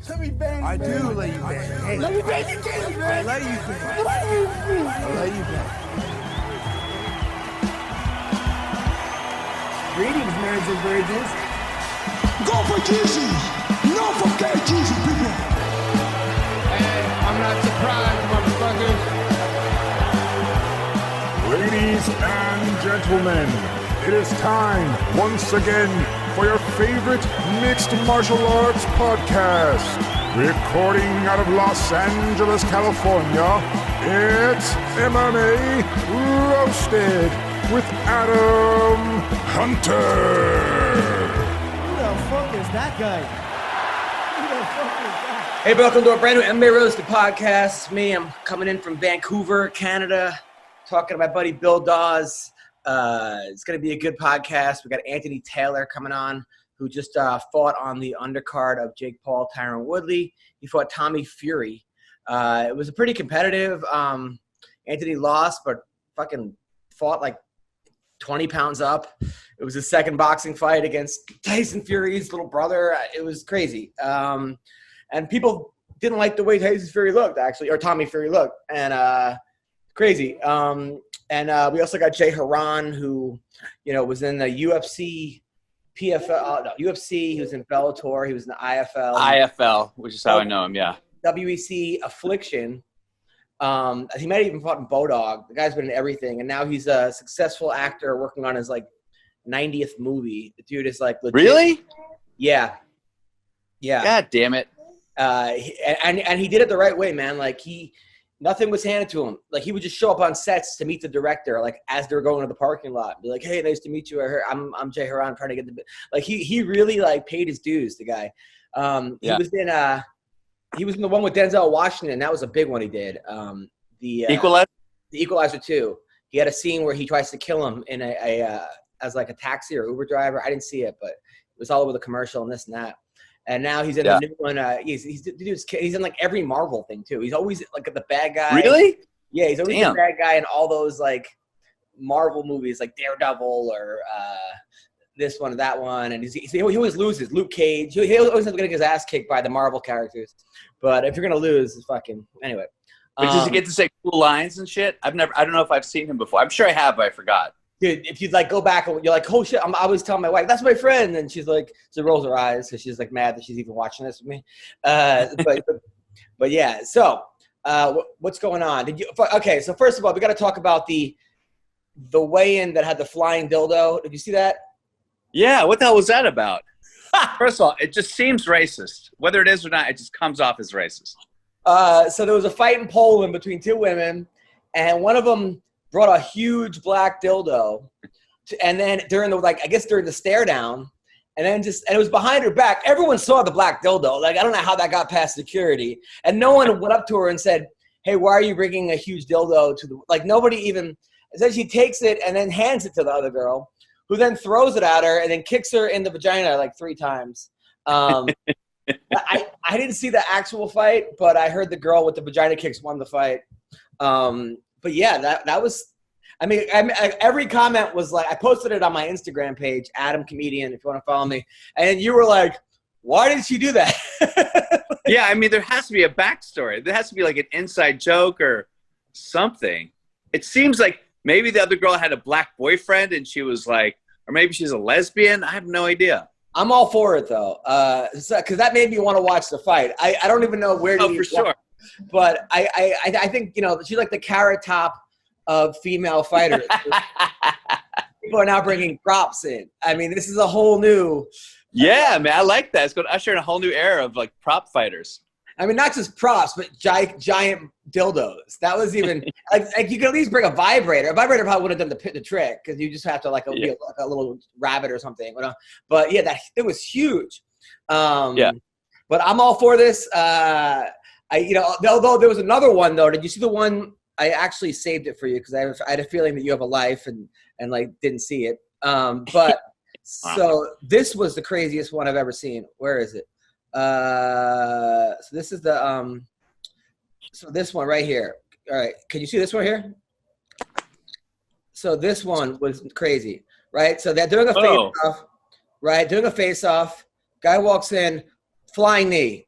Let me bang. I do let you bang. Hey, let me bang you, James, man. I let you bang. I let you bang. Greetings, marriage and virgins. Go for Jesus. No forget Jesus, people. Hey, I'm not surprised, motherfuckers. Ladies and gentlemen, it is time once again for your favorite mixed martial arts podcast. Recording out of Los Angeles, California, it's MMA Roasted with Adam Hunter. Who the fuck is that guy? Who the fuck is that? Hey, welcome to a brand new MMA Roasted Podcast. It's me. I'm coming in from Vancouver, Canada, talking to my buddy Bill Dawes. It's going to be a good podcast. We got Anthony Taylor coming on, who just fought on the undercard of Jake Paul, Tyron Woodley. He fought Tommy Fury. It was a pretty competitive. Anthony lost, but fucking fought like 20 pounds up. It was his second boxing fight against Tyson Fury's little brother. It was crazy. And people didn't like the way Tyson Fury looked, actually, or Tommy Fury looked. And crazy. And we also got Jay Haran, who, you know, was in the UFC, UFC. He was in Bellator. He was in the IFL. IFL, which is how I know him, yeah. WEC Affliction. He might have even fought in Bodog. The guy's been in everything. And now he's a successful actor working on his, 90th movie. The dude is, legit. Really? Yeah. Yeah. God damn it. And he did it the right way, man. Nothing was handed to him. He would just show up on sets to meet the director, as they're going to the parking lot. Be like, "Hey, nice to meet you. I'm Jay Haran, trying to get the." He really paid his dues. The guy. He was in the one with Denzel Washington. That was a big one he did. The Equalizer. The Equalizer 2. He had a scene where he tries to kill him in as a taxi or Uber driver. I didn't see it, but it was all over the commercial and this and that. And now he's in the new one. He's in every Marvel thing too. He's always the bad guy. Really? Yeah, he's always the bad guy in all those Marvel movies, like Daredevil or this one or that one. And he always loses. Luke Cage. He always ends up getting his ass kicked by the Marvel characters. But if you're gonna lose, it's fucking anyway. But does he get to say cool lines and shit? I don't know if I've seen him before. I'm sure I have, but I forgot. Dude, if you go back and you're like, oh shit, I always tell my wife, that's my friend. And she's she rolls her eyes because she's mad that she's even watching this with me. But yeah, so what's going on? Okay, so first of all, we got to talk about the weigh-in that had the flying dildo. Did you see that? Yeah, what the hell was that about? First of all, it just seems racist. Whether it is or not, it just comes off as racist. So there was a fight in Poland between two women, and one of them brought a huge black dildo, and then during the stare down, and it was behind her back. Everyone saw the black dildo. I don't know how that got past security, and no one went up to her and said, "Hey, why are you bringing a huge dildo to the?" Nobody even. Then she takes it and then hands it to the other girl, who then throws it at her and then kicks her in the vagina 3 times. I didn't see the actual fight, but I heard the girl with the vagina kicks won the fight. But yeah, that was, every comment was I posted it on my Instagram page, Adam Comedian, if you want to follow me. And you were like, why did she do that? Yeah, there has to be a backstory. There has to be an inside joke or something. It seems like maybe the other girl had a black boyfriend and she was or maybe she's a lesbian. I have no idea. I'm all for it though. Because that made me want to watch the fight. I don't even know where to for sure. But I think, she's the Carrot Top of female fighters. People are now bringing props in. This is a whole new. Yeah, man, I like that. It's going to usher in a whole new era of prop fighters. Not just props, but giant dildos. That was even you could at least bring a vibrator. A vibrator probably would have done the trick because you just have to be a little rabbit or something. But yeah, it was huge. But I'm all for this. Although there was another one though. Did you see the one? I actually saved it for you because I had a feeling that you have a life and didn't see it. But so this was the craziest one I've ever seen. Where is it? So this is the so this one right here. All right, can you see this one here? So this one was crazy, right? So they're doing a face-off, right? Doing a face-off. Guy walks in, flying knee,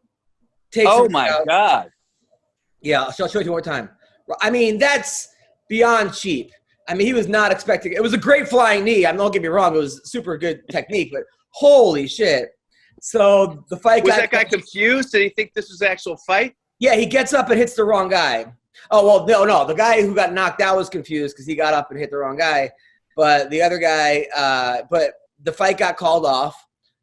takes Oh him my out. God. Yeah, I'll show it to you one more time. I mean, that's beyond cheap. I mean, he was not expecting. It was a great flying knee. Don't get me wrong. It was super good technique, but holy shit. So the fight Was that guy confused? Did he think this was the actual fight? Yeah, he gets up and hits the wrong guy. Oh, well, no. The guy who got knocked out was confused because he got up and hit the wrong guy. But the other guy, but the fight got called off.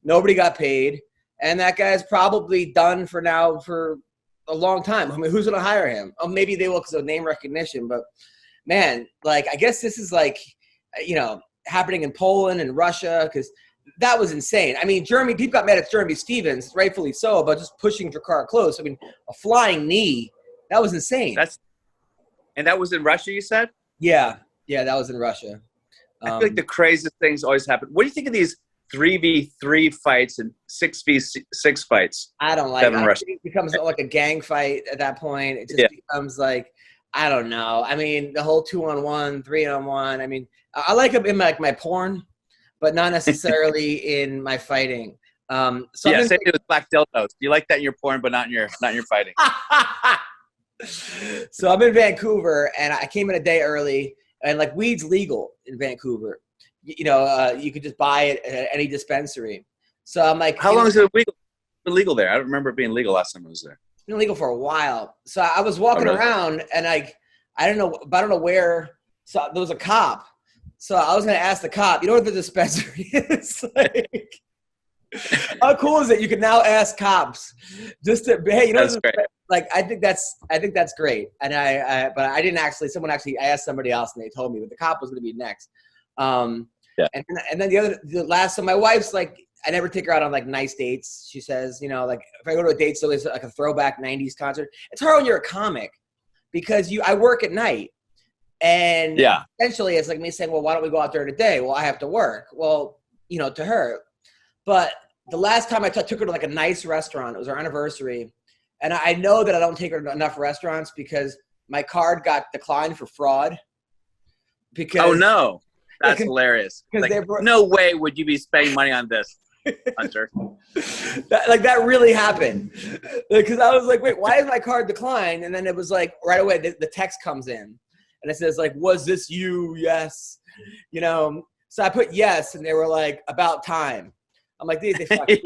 Nobody got paid. And that guy's probably done for now for a long time. I mean, who's going to hire him? Oh, maybe they will because of name recognition. But, man, like, I guess this is like, happening in Poland and Russia because that was insane. I mean, people got mad at Jeremy Stevens, rightfully so, about just pushing Drakkar close. I mean, a flying knee, that was insane. And that was in Russia, you said? Yeah, that was in Russia. I feel like the craziest things always happen. What do you think of these 3v3 fights and 6v6 fights? I don't like it. It becomes like a gang fight at that point. It just becomes like, I don't know. I mean, the whole 2-on-1, 3-on-1. I mean, I like them in like my porn, but not necessarily in my fighting. Same thing with black dildos. You like that in your porn, but not in your fighting. So I'm in Vancouver, and I came in a day early, and like weed's legal in Vancouver. You could just buy it at any dispensary. So I'm like, how long is it illegal there? I don't remember it being legal last time I was there. It's been illegal for a while. So I was walking around, and I don't know where. So there was a cop. So I was gonna ask the cop, you know what the dispensary is? Like, how cool is it? You can now ask cops just to, hey, that's great. Like, I think that's great. And but I didn't actually. I asked somebody else, and they told me, but the cop was gonna be next. And then the last. So my wife's like, I never take her out on like nice dates. She says, like if I go to a date, so it's like a throwback '90s concert. It's hard when you're a comic because I work at night. And essentially it's like me saying, well, why don't we go out there today? Well, I have to work. Well, to her. But the last time I took her to like a nice restaurant, it was our anniversary. And I know that I don't take her to enough restaurants because my card got declined for fraud. Because oh, no. That's hilarious. Like, no way would you be spending money on this, Hunter. that really happened. Because I was like, wait, why is my card declined? And then it was like right away the text comes in. And it says, like, was this you? Yes. So I put yes, and they were like, about time. I'm like, they fucking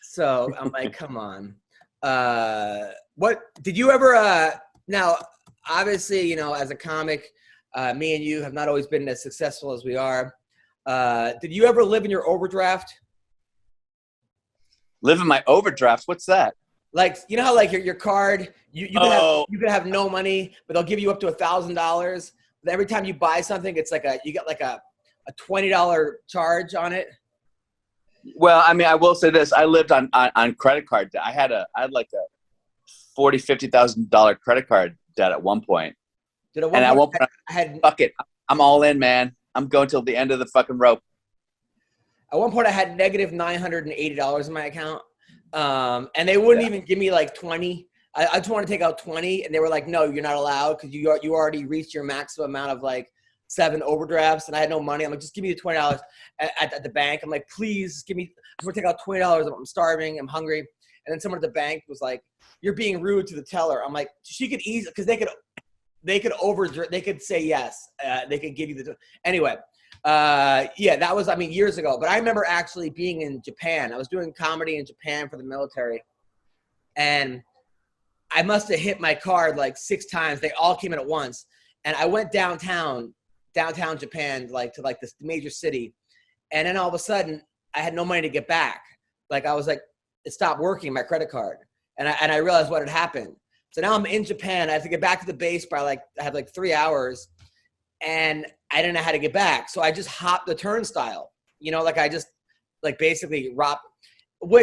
So I'm like, come on. What did you ever now, obviously, as a comic, me and you have not always been as successful as we are. Did you ever live in your overdraft? Live in my overdraft? What's that? Like, how like your card, you can have no money, but they'll give you up to $1,000. But every time you buy something, it's like you get like a $20 charge on it. Well, I mean, I will say this: I lived on credit card debt. I had like a $50,000 credit card debt at one point. At one point, I had fuck it. I'm all in, man. I'm going till the end of the fucking rope. At one point, I had negative $980 in my account. And they wouldn't even give me like 20. I just want to take out 20, and they were like, no, you're not allowed because you already reached your maximum amount of like 7 overdrafts, and I had no money. I'm like, just give me the $20 at the bank. I'm like, please give me. I'm gonna take out $20. I'm starving. I'm hungry. And then someone at the bank was like, you're being rude to the teller. I'm like, she could easily, because they could say yes. They could give you anyway. That was, years ago. But I remember actually being in Japan. I was doing comedy in Japan for the military. And I must have hit my card like 6 times. They all came in at once. And I went downtown Japan, like to like this major city. And then all of a sudden, I had no money to get back. Like I was like, it stopped working, my credit card. And I realized what had happened. So now I'm in Japan. I have to get back to the base by I have 3 hours. And I didn't know how to get back. So I just hopped the turnstile. I just basically robbed.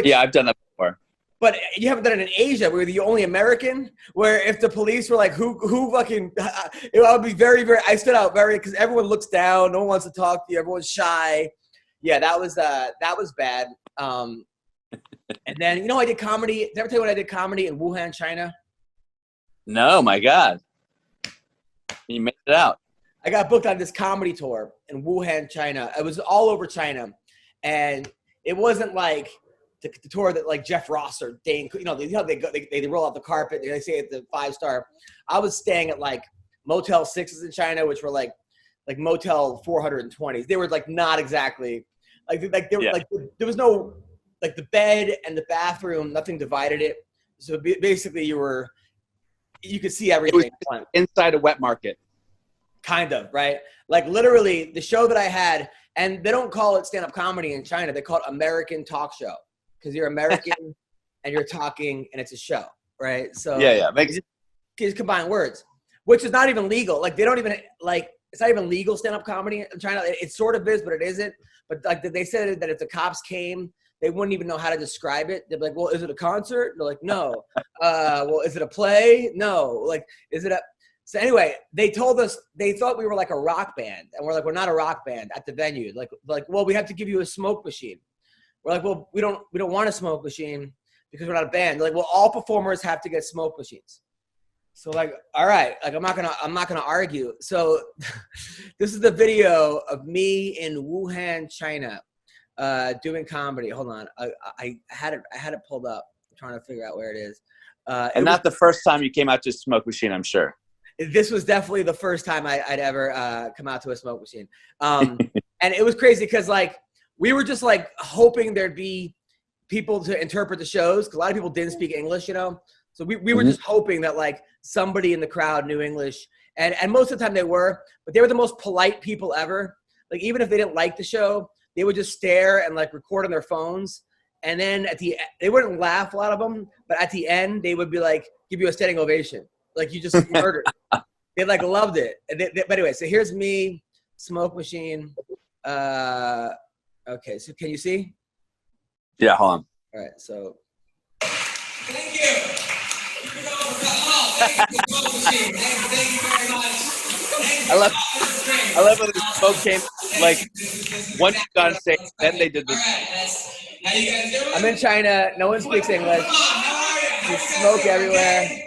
Yeah, I've done that before. But you haven't done it in Asia, where you're the only American, where if the police were like, who fucking, I would be very, very, I stood out because everyone looks down. No one wants to talk to you. Everyone's shy. Yeah, that was bad. And then, I did comedy. Did I ever tell you when I did comedy in Wuhan, China? No, my God. You made it out. I got booked on this comedy tour in Wuhan, China. It was all over China. And it wasn't like the tour that like Jeff Ross or Dane, they go, they roll out the carpet. They say at the 5-star. I was staying at like Motel 6s in China, which were like Motel 420s. They were like not exactly like there was no like the bed and the bathroom, nothing divided it. So basically you could see everything. It was inside a wet market. Kind of, right? Like literally the show that I had, and they don't call it stand-up comedy in China. They call it American talk show because you're American and you're talking and it's a show, right? So yeah. Just combine words, which is not even legal. Like they don't even like, it's not even legal stand-up comedy in China. It sort of is, but it isn't. But like they said that if the cops came, they wouldn't even know how to describe it. They'd be like, well, is it a concert? They're like, no. Well, is it a play? No. Like, is it a... So anyway, they told us, they thought we were like a rock band. And we're like, we're not a rock band at the venue. Like, well, we have to give you a smoke machine. We're like, well, we don't want a smoke machine because we're not a band. They're like, well, all performers have to get smoke machines. So like, all right, like I'm not gonna argue. So this is the video of me in Wuhan, China. Doing comedy. Hold on. I had it pulled up. I'm trying to figure out where it is. And not the first time you came out to a smoke machine, I'm sure. This was definitely the first time I'd ever come out to a smoke machine. And it was crazy because like we were just like hoping there'd be people to interpret the shows because a lot of people didn't speak English, So we were just hoping that like somebody in the crowd knew English. And most of the time they were, but they were the most polite people ever. Like even if they didn't like the show, they would just stare and like record on their phones. And then they wouldn't laugh, a lot of them, but at the end they would be like, give you a standing ovation. Like you just murdered. They like loved it. But anyway, so here's me, smoke machine. Okay, so can you see? Yeah, hold on. All right, so. Thank you. Thank you, smoke machine. Thank you very much. I love when the smoke came, like, once you got on stage, then they did this. How you guys doing? I'm in China. No one speaks English. There's smoke everywhere.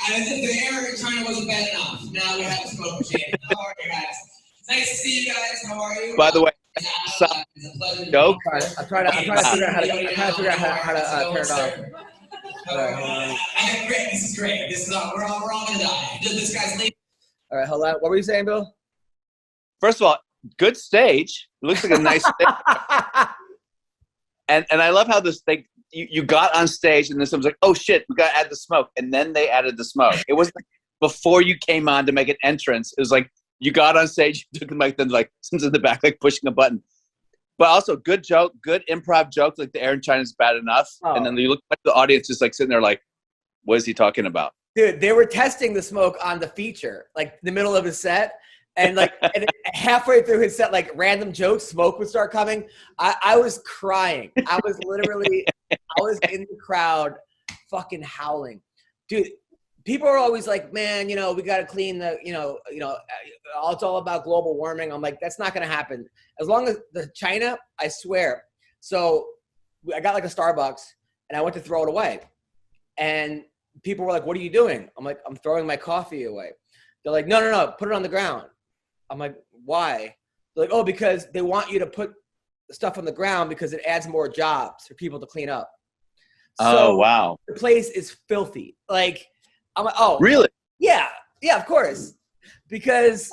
The air in China wasn't bad enough. Now we have a smoke machine. How are you guys? It's nice to see you guys. How are you? By the way, joke. I'm trying to figure out how to turn it off. All right, great. This is great. This is we're all gonna die. This guy's leaving. All right, hold on. What were you saying, Bill? First of all, good stage. It looks like a nice stage. And I love how this thing, you got on stage and then someone's like, oh shit, we got to add the smoke. And then they added the smoke. It wasn't like before you came on to make an entrance. It was like you got on stage, you took the mic, then like someone's in the back like pushing a button. But also good joke, good improv joke. Like the air in China is bad enough. Oh. And then you look at the audience just like sitting there like, what is he talking about? Dude, they were testing the smoke on the feature, like the middle of his set. And like and halfway through his set, like random jokes, smoke would start coming. I was crying. I was in the crowd fucking howling. Dude, people are always like, man, we got to clean the, it's all about global warming. I'm like, that's not going to happen. As long as China, I swear. So I got like a Starbucks and I went to throw it away. And people were like, what are you doing? I'm like, I'm throwing my coffee away. They're like, no, put it on the ground. I'm like, why? They're like, oh, because they want you to put the stuff on the ground because it adds more jobs for people to clean up. So wow. The place is filthy. Like, I'm like, oh. Really? Yeah, of course. Because,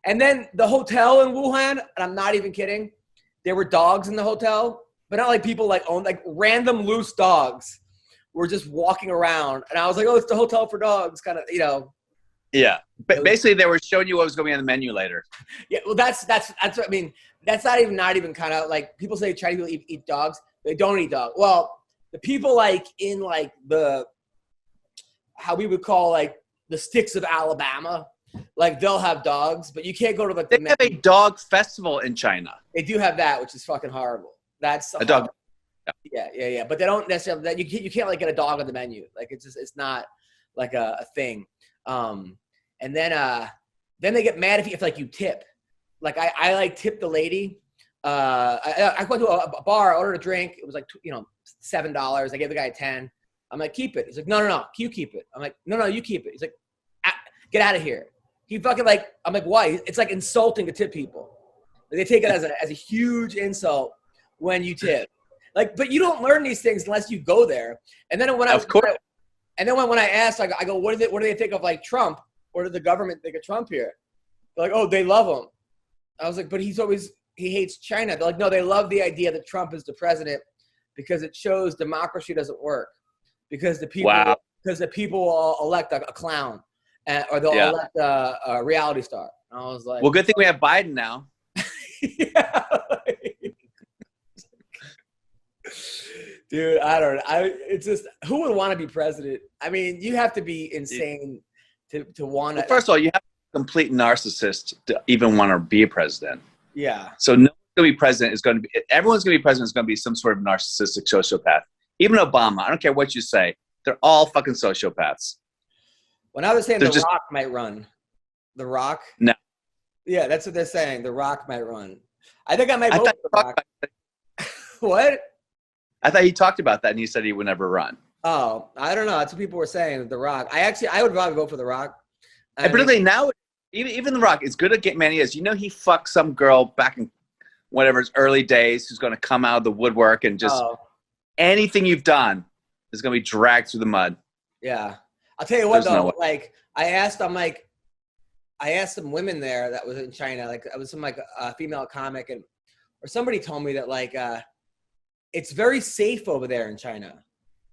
and then the hotel in Wuhan, and I'm not even kidding, there were dogs in the hotel, but not like people like own, like random loose dogs were just walking around. And I was like, oh, it's the hotel for dogs, kind of, Yeah, but basically they were showing you what was going to be on the menu later. Yeah, well, that's what I mean. That's not even kind of like people say Chinese people eat dogs. They don't eat dogs. Well, the people like in like the how we would call like the sticks of Alabama, like they'll have dogs, but you can't go to like they have a dog festival in China. They do have that, which is fucking horrible. That's a dog. Yeah. But they don't necessarily that you can't like get a dog on the menu. Like it's not like a thing. And then they get mad if like you tip. Like I like tipped the lady. I went to a bar, ordered a drink. It was like $7. I gave the guy 10. I'm like, keep it. He's like, no, you keep it. I'm like, no, you keep it. He's like, get out of here. He fucking like, I'm like, why? It's like insulting to tip people. Like, they take it as a huge insult when you tip. Like, but you don't learn these things unless you go there. And then when I asked, I go, what do they think of like Trump? What did the government think of Trump here? They're like, oh, they love him. I was like, but he hates China. They're like, no, they love the idea that Trump is the president because it shows democracy doesn't work. Because the people will elect a clown, or they'll elect a reality star. And I was like, well, good thing we have Biden now. Yeah. Dude, I don't know. It's just, who would want to be president? I mean, you have to be insane to want to. Well, first of all, you have a complete narcissist to even want to be a president. Yeah. So no one's going to be president everyone's going to be president is going to be some sort of narcissistic sociopath. Even Obama, I don't care what you say. They're all fucking sociopaths. When I was saying Rock might run. The Rock? No. Yeah, that's what they're saying. The Rock might run. I think I might vote for The Rock. What? I thought he talked about that and he said he would never run. Oh, I don't know. That's what people were saying. The Rock. I would probably vote for The Rock. Particularly now, even The Rock, as good at man he is. You know, he fucked some girl back in whatever his early days who's going to come out of the woodwork and just anything you've done is going to be dragged through the mud. Yeah. I'll tell you what, There's though. No like, I asked some women there that was in China. Like, I was some like female comic, or somebody told me that like it's very safe over there in China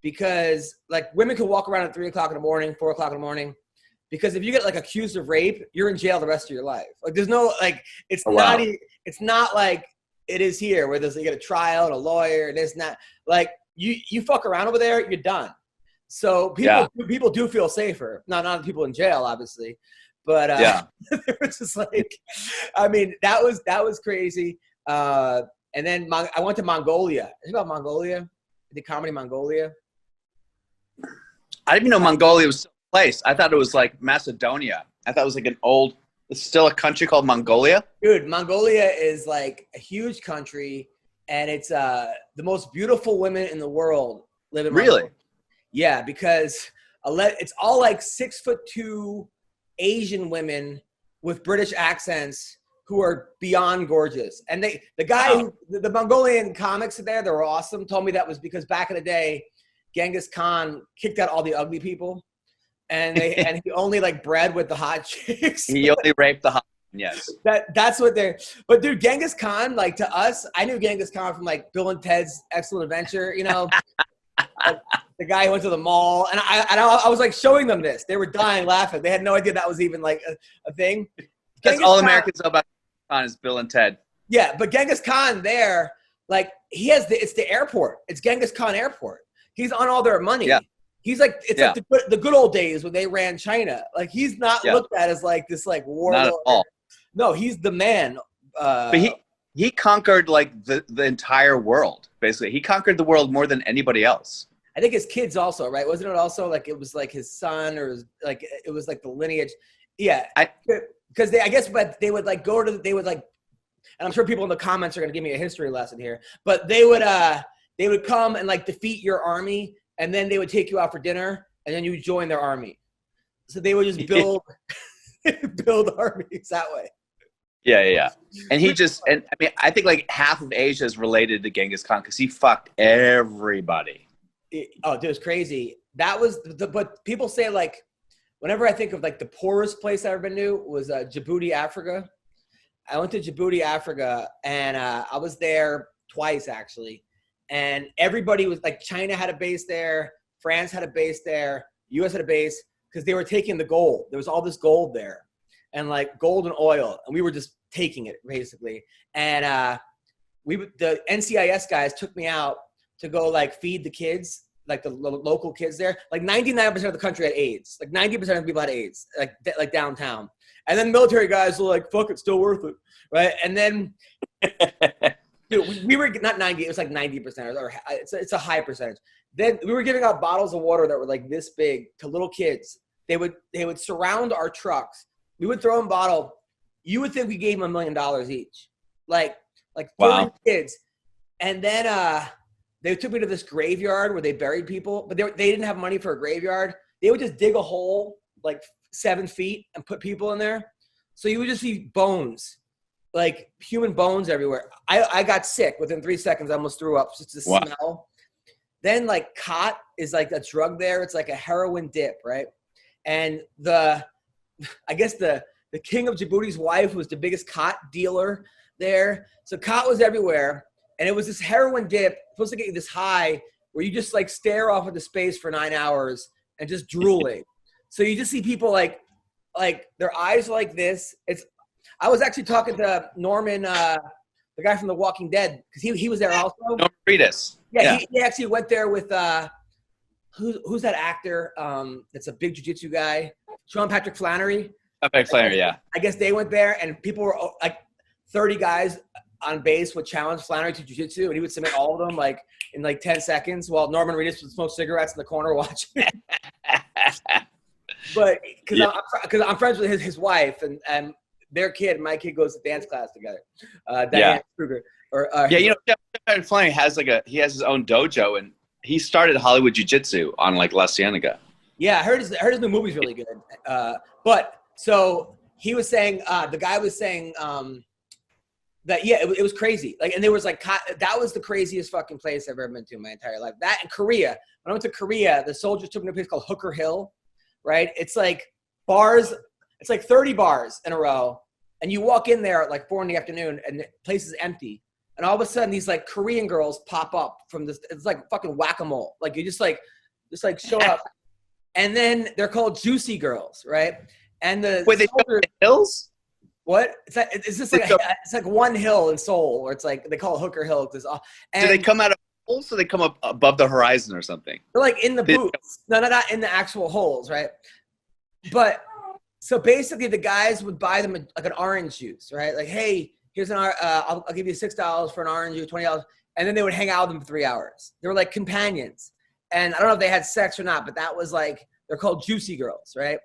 because like women can walk around at 3 o'clock in the morning, 4 o'clock in the morning. Because if you get like accused of rape, you're in jail the rest of your life. Like there's no like it's not like it is here where you get a trial and a lawyer and it's not like you fuck around over there, you're done. So people do feel safer. Not the people in jail, obviously, but it was just like, I mean, that was crazy. And then I went to Mongolia. Is it about Mongolia? The comedy Mongolia. I didn't even know Mongolia was a place. I thought it was like Macedonia. I thought it was like it's still a country called Mongolia. Dude, Mongolia is like a huge country, and it's the most beautiful women in the world live in Mongolia. Really? Yeah, because it's all like 6'2" Asian women with British accents who are beyond gorgeous. And the Mongolian comics there, they were awesome. Told me that was because back in the day, Genghis Khan kicked out all the ugly people, and he only like bred with the hot chicks. He only raped the hot. Yes. That's what they're. But dude, Genghis Khan, like to us, I knew Genghis Khan from like Bill and Ted's Excellent Adventure. You know, the guy who went to the mall, and I was like showing them this. They were dying laughing. They had no idea that was even like a thing. That's all Americans know about Khan is Bill and Ted. Yeah, but Genghis Khan there, like it's the airport. It's Genghis Khan Airport. He's on all their money. Yeah. He's like like the good old days when they ran China. Like he's not looked at as like this like warlord. Not at all. No, he's the man. But he conquered like the entire world. Basically, he conquered the world more than anybody else. I think his kids also, right? Wasn't it also like it was like his son or it was like the lineage? Yeah, because but they would like and I'm sure people in the comments are gonna give me a history lesson here, but they would come and like defeat your army, and then they would take you out for dinner, and then you would join their army. So they would just build armies that way. Yeah. And I think like half of Asia is related to Genghis Khan because he fucked everybody. Oh, dude, it's crazy. That was but people say like, whenever I think of like the poorest place I ever been to was Djibouti, Africa. I went to Djibouti, Africa, and I was there twice actually. And everybody was like, China had a base there, France had a base there, US had a base, because they were taking the gold. There was all this gold there, and like gold and oil, and we were just taking it basically. And the NCIS guys took me out to go like feed the kids, like the local kids there. Like 99% of the country had AIDS. Like 90% of people had AIDS, like downtown. And then military guys were like, "Fuck, it's still worth it," right? And then, dude, we were not 90. It was like 90%, or it's a high percentage. Then we were giving out bottles of water that were like this big to little kids. They would surround our trucks. We would throw them a bottle. You would think we gave them $1 million each, like 30 kids. And then they took me to this graveyard where they buried people, but they didn't have money for a graveyard. They would just dig a hole like 7 feet and put people in there. So you would just see bones like human bones everywhere. I got sick within 3 seconds. I almost threw up. Just the smell. Then like khat is like a drug there. It's like a heroin dip, right? And I guess the king of Djibouti's wife was the biggest khat dealer there. So khat was everywhere. And it was this heroin dip supposed to get you this high where you just like stare off into space for 9 hours and just drooling. So you just see people like their eyes are like this. I was actually talking to Norman, the guy from The Walking Dead, because he was there also. Norman Reedus. Yeah. He actually went there with who's that actor? That's a big jiu-jitsu guy, Sean Patrick Flannery. Yeah. I guess they went there, and people were like 30 guys on base would challenge Flannery to jiu-jitsu, and he would submit all of them like in like 10 seconds while Norman Reedus would smoke cigarettes in the corner watching. But because I'm friends with his wife and their kid, my kid goes to dance class together. Diane Kruger. Jeff Flannery has he has his own dojo, and he started Hollywood Jiu-Jitsu on like La Cienega. Yeah, I heard his new movie's really good. But so he was saying, the guy was saying that it was crazy. Like, and there was like that was the craziest fucking place I've ever been to in my entire life. That in Korea. When I went to Korea, the soldiers took me to a place called Hooker Hill. Right? It's like bars. It's like 30 bars in a row, and you walk in there at like 4 p.m, and the place is empty. And all of a sudden, these like Korean girls pop up from this. It's like fucking whack-a-mole. Like you just show up, and then they're called juicy girls, right? And the they go to the hills. What? It's just like it's like one hill in Seoul, where it's like they call it Hooker Hill. Do they come out of holes, or they come up above the horizon or something? They're like in the boots. No, not in the actual holes, right? But so basically, the guys would buy them like an orange juice, right? Like, hey, here's I'll give you $6 for an orange juice, $20, and then they would hang out with them for 3 hours. They were like companions, and I don't know if they had sex or not, but that was like they're called juicy girls, right?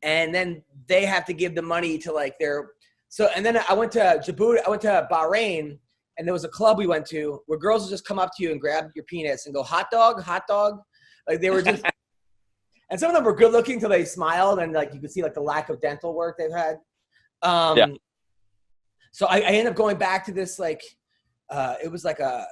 And then they have to give the money to like their. So and then I went to Djibouti. I went to Bahrain. And there was a club we went to where girls would just come up to you and grab your penis and go, hot dog. Like they were just, and some of them were good looking till they smiled. And like, you could see like the lack of dental work they've had. So I ended up going back to this, like, it was like a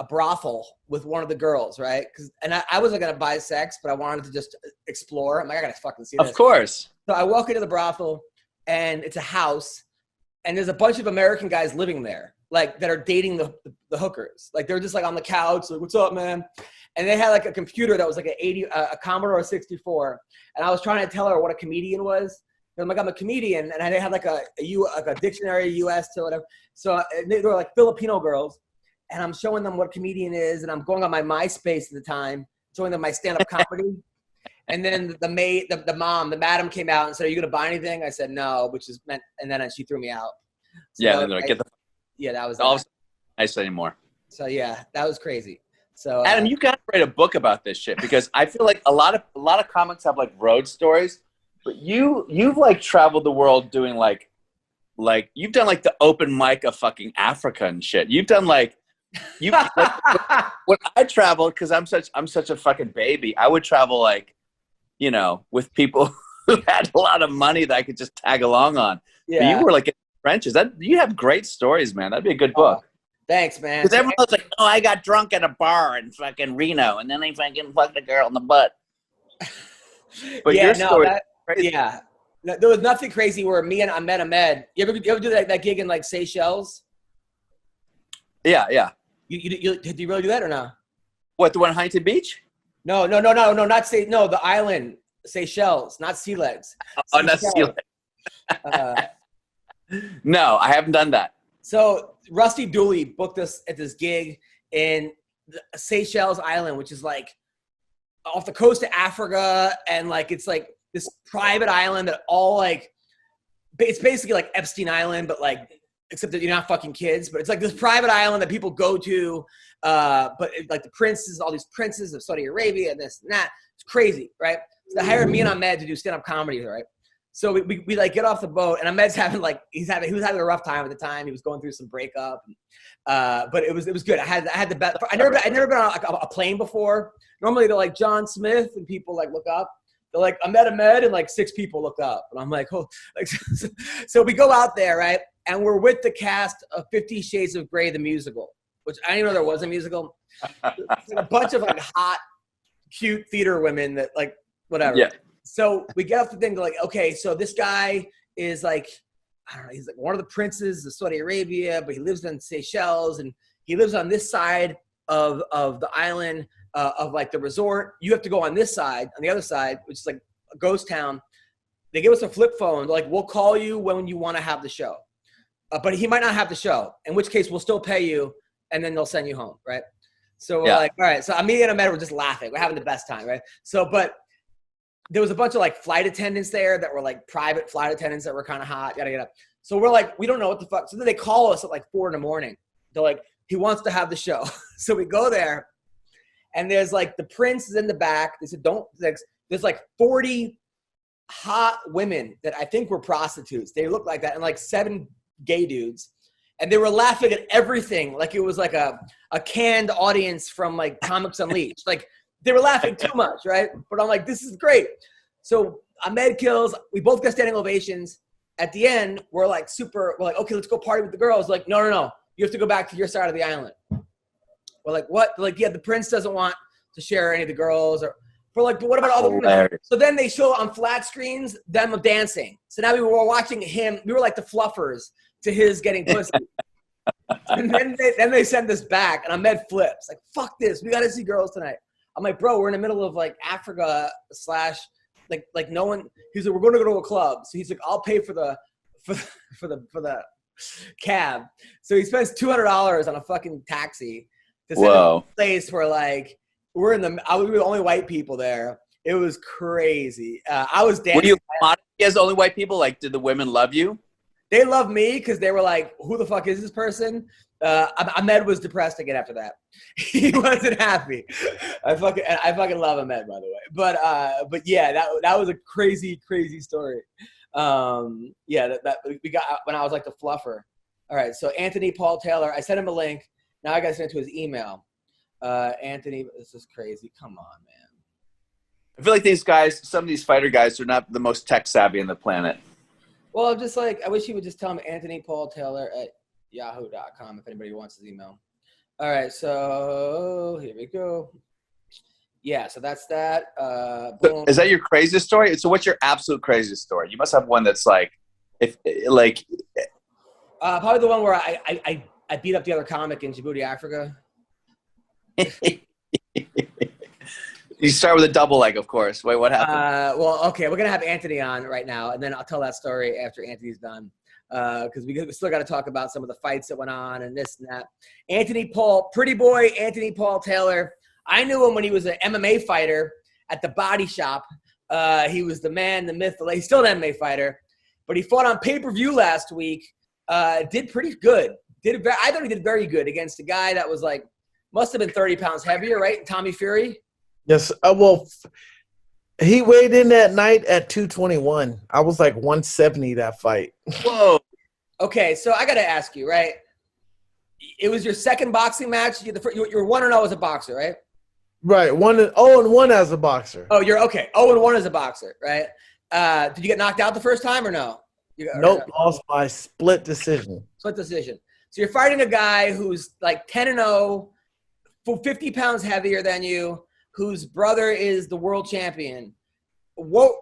brothel with one of the girls. Right. And I wasn't going to buy sex, but I wanted to just explore. I'm like, I got to fucking see this. Of course. So I walk into the brothel and it's a house and there's a bunch of American guys living there. Like that are dating the hookers. Like they're just like on the couch, like, what's up, man? And they had like a computer that was like a Commodore 64. And I was trying to tell her what a comedian was. And I'm like, I'm a comedian. And they had like a dictionary, US to whatever. So they were like Filipino girls. And I'm showing them what a comedian is. And I'm going on my MySpace at the time, showing them my stand-up comedy. And then the madam came out and said, are you going to buy anything? I said, no, which is meant, and then she threw me out. So yeah, they're like, get the. Yeah, that was nice anymore. So yeah, that was crazy. So Adam, you gotta write a book about this shit because I feel like a lot of comics have like road stories, but you've like traveled the world doing like you've done like the open mic of fucking Africa and shit. You've done like when I traveled, because I'm such a fucking baby, I would travel like, with people who had a lot of money that I could just tag along on. Yeah. But you were like trenches. You have great stories, man. That'd be a good book. Thanks, man. Because everyone's like, "Oh, I got drunk at a bar in fucking Reno, and then I fucking fucked a girl in the butt." But your story, crazy. Yeah, no, there was nothing crazy where I met Ahmed. You ever do that gig in like Seychelles? Yeah. You did you really do that or no? What, the one in Huntington Beach? No, not the island, Seychelles, not sea legs. Oh, not sea legs. No, I haven't done that. So Rusty Dooley booked us at this gig in Seychelles Island, which is like off the coast of Africa, and like it's like this private island that all like it's basically like Epstein Island, but like except that you're not fucking kids. But it's like this private island that people go to, like the princes, all these princes of Saudi Arabia and this and that. It's crazy, right? So they hired me and Ahmed to do stand-up comedy, right? So we like get off the boat, and Ahmed's having like he was having a rough time at the time. He was going through some breakup, but it was good. I had the best. I never been on like a plane before. Normally they're like John Smith and people like look up, They're like, Ahmed, and like 6 people looked up. And I'm like, oh. Like, so we go out there, right? And we're with the cast of 50 Shades of Grey, the musical, which I didn't know there was a musical. It's like a bunch of like hot, cute theater women that like, whatever. Yeah. So we get off the thing, like, okay, so this guy is like, I don't know, he's like one of the princes of Saudi Arabia, but he lives in Seychelles, and he lives on this side of the island of like the resort. You have to go on this side, on the other side, which is like a ghost town. They give us a flip phone. They're like, we'll call you when you want to have the show. But he might not have the show, in which case we'll still pay you, and then they'll send you home, right? So we're like, all right. So me and Ahmed were just laughing. We're having the best time, right? So, but there was a bunch of like flight attendants there that were like private flight attendants that were kind of hot, yada, yada. So we're like, we don't know what the fuck. So then they call us at like 4 a.m. They're like, he wants to have the show. So we go there, and there's like the prince is in the back. They said, there's like 40 hot women that I think were prostitutes. They looked like that, and like 7 gay dudes. And they were laughing at everything like it was like a canned audience from like Comics Unleashed. Like they were laughing too much, right? But I'm like, this is great. So Ahmed kills. We both got standing ovations. At the end, we're like, okay, let's go party with the girls. Like, no. You have to go back to your side of the island. We're like, what? They're like, yeah, the prince doesn't want to share any of the girls. Or we're like, but what about all the women? So then they show on flat screens them dancing. So now we were watching him. We were like the fluffers to his getting pussy. And then they send us back, and Ahmed flips. Like, fuck this. We got to see girls tonight. I'm like, bro, we're in the middle of like Africa / like no one. He's like, we're going to go to a club. So he's like, I'll pay for the cab. So he spends $200 on a fucking taxi to send to a place where like we were the only white people there. It was crazy. I was dancing. Were you as the only white people? Like, did the women love you? They loved me because they were like, who the fuck is this person? Ahmed was depressed again after that. He wasn't happy. I fucking love Ahmed, by the way. But yeah, that was a crazy, crazy story. That we got when I was like the fluffer. All right, so Anthony Paul Taylor, I sent him a link. Now I got to send it to his email. Anthony, this is crazy. Come on, man. I feel like these guys, some of these fighter guys, are not the most tech savvy on the planet. Well, I'm just like, I wish he would just tell me Anthony Paul Taylor at yahoo.com if anybody wants his email. All right, so here we go. Yeah, so that's that. Boom. Is that your craziest story? So what's your absolute craziest story? You must have one that's like, probably the one where I beat up the other comic in Djibouti, Africa. You start with a double leg, of course. Wait, what happened? Well, okay, we're going to have Anthony on right now, and then I'll tell that story after Anthony's done. Because we still got to talk about some of the fights that went on and this and that. Pretty boy Anthony Paul Taylor. I knew him when he was an MMA fighter at the Body Shop. He was the man, the myth. He's still an MMA fighter. But he fought on pay-per-view last week. Did pretty good. I thought he did very good against a guy that was like, must have been 30 pounds heavier, right? Tommy Fury? Yes. Well, he weighed in that night at 221. I was like 170 that fight. Whoa. Okay, so I got to ask you, right? It was your second boxing match. You're 1-0 as a boxer, right? Right. 0-1 as a boxer. Oh, you're okay. 0-1 as a boxer, right? Did you get knocked out the first time or no? Nope. Lost by split decision. Split decision. So you're fighting a guy who's like 10-0, 50 pounds heavier than you, whose brother is the world champion. What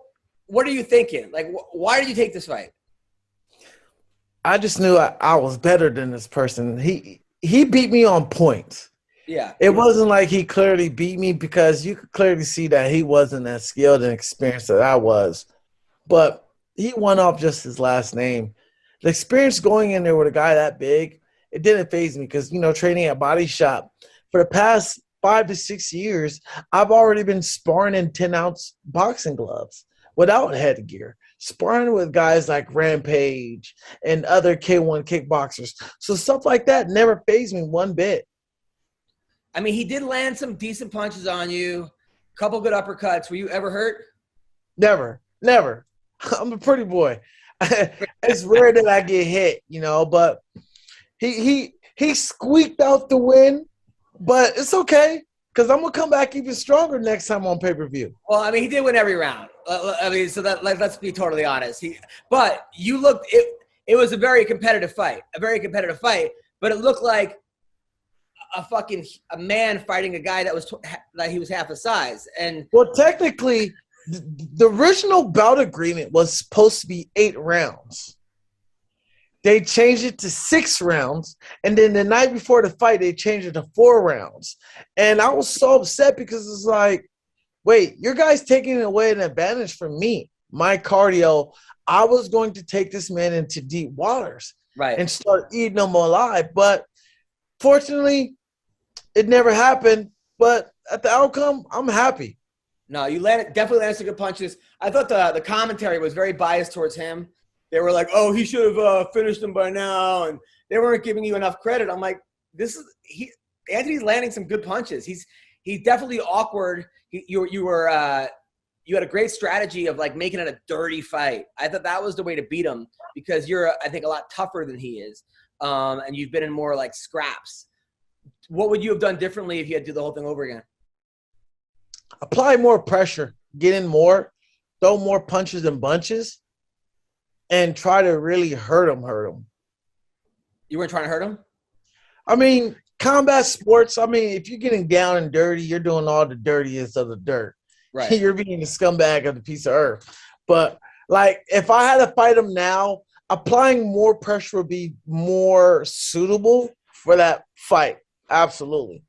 are you thinking? Like, why did you take this fight? I just knew I was better than this person. He beat me on points. Yeah. It wasn't like he clearly beat me because you could clearly see that he wasn't as skilled and experienced as I was. But he won off just his last name. The experience going in there with a guy that big, it didn't faze me because, training at Body Shop for the past 5 to 6 years, I've already been sparring in 10-ounce boxing gloves without headgear, sparring with guys like Rampage and other K1 kickboxers. So stuff like that never fazed me one bit. I mean, he did land some decent punches on you, a couple good uppercuts. Were you ever hurt? Never. I'm a pretty boy. It's rare that I get hit, but he squeaked out the win. But it's okay. Because I'm going to come back even stronger next time on pay-per-view. Well, I mean, he did win every round. I mean, so that let's be totally honest. But you looked it was a very competitive fight, but it looked like a man fighting a guy that he was half his size. And well, technically, the original bout agreement was supposed to be 8 rounds. They changed it to 6 rounds, and then the night before the fight, they changed it to 4 rounds. And I was so upset because it's like, wait, your guy's taking away an advantage from me. My cardio, I was going to take this man into deep waters and start eating him alive. But fortunately, it never happened. But at the outcome, I'm happy. No, you definitely landed some good punches. I thought the commentary was very biased towards him. They were like, "Oh, he should have finished him by now," and they weren't giving you enough credit. I'm like, Anthony's landing some good punches. He's definitely awkward. You had a great strategy of like making it a dirty fight. I thought that was the way to beat him because you're, I think, a lot tougher than he is, and you've been in more like scraps. What would you have done differently if you had to do the whole thing over again? Apply more pressure, get in more, throw more punches and bunches, and try to really hurt him. You weren't trying to hurt him? I mean, combat sports, I mean, if you're getting down and dirty, you're doing all the dirtiest of the dirt. Right. You're being a scumbag of the piece of earth. But, like, if I had to fight him now, applying more pressure would be more suitable for that fight. Absolutely.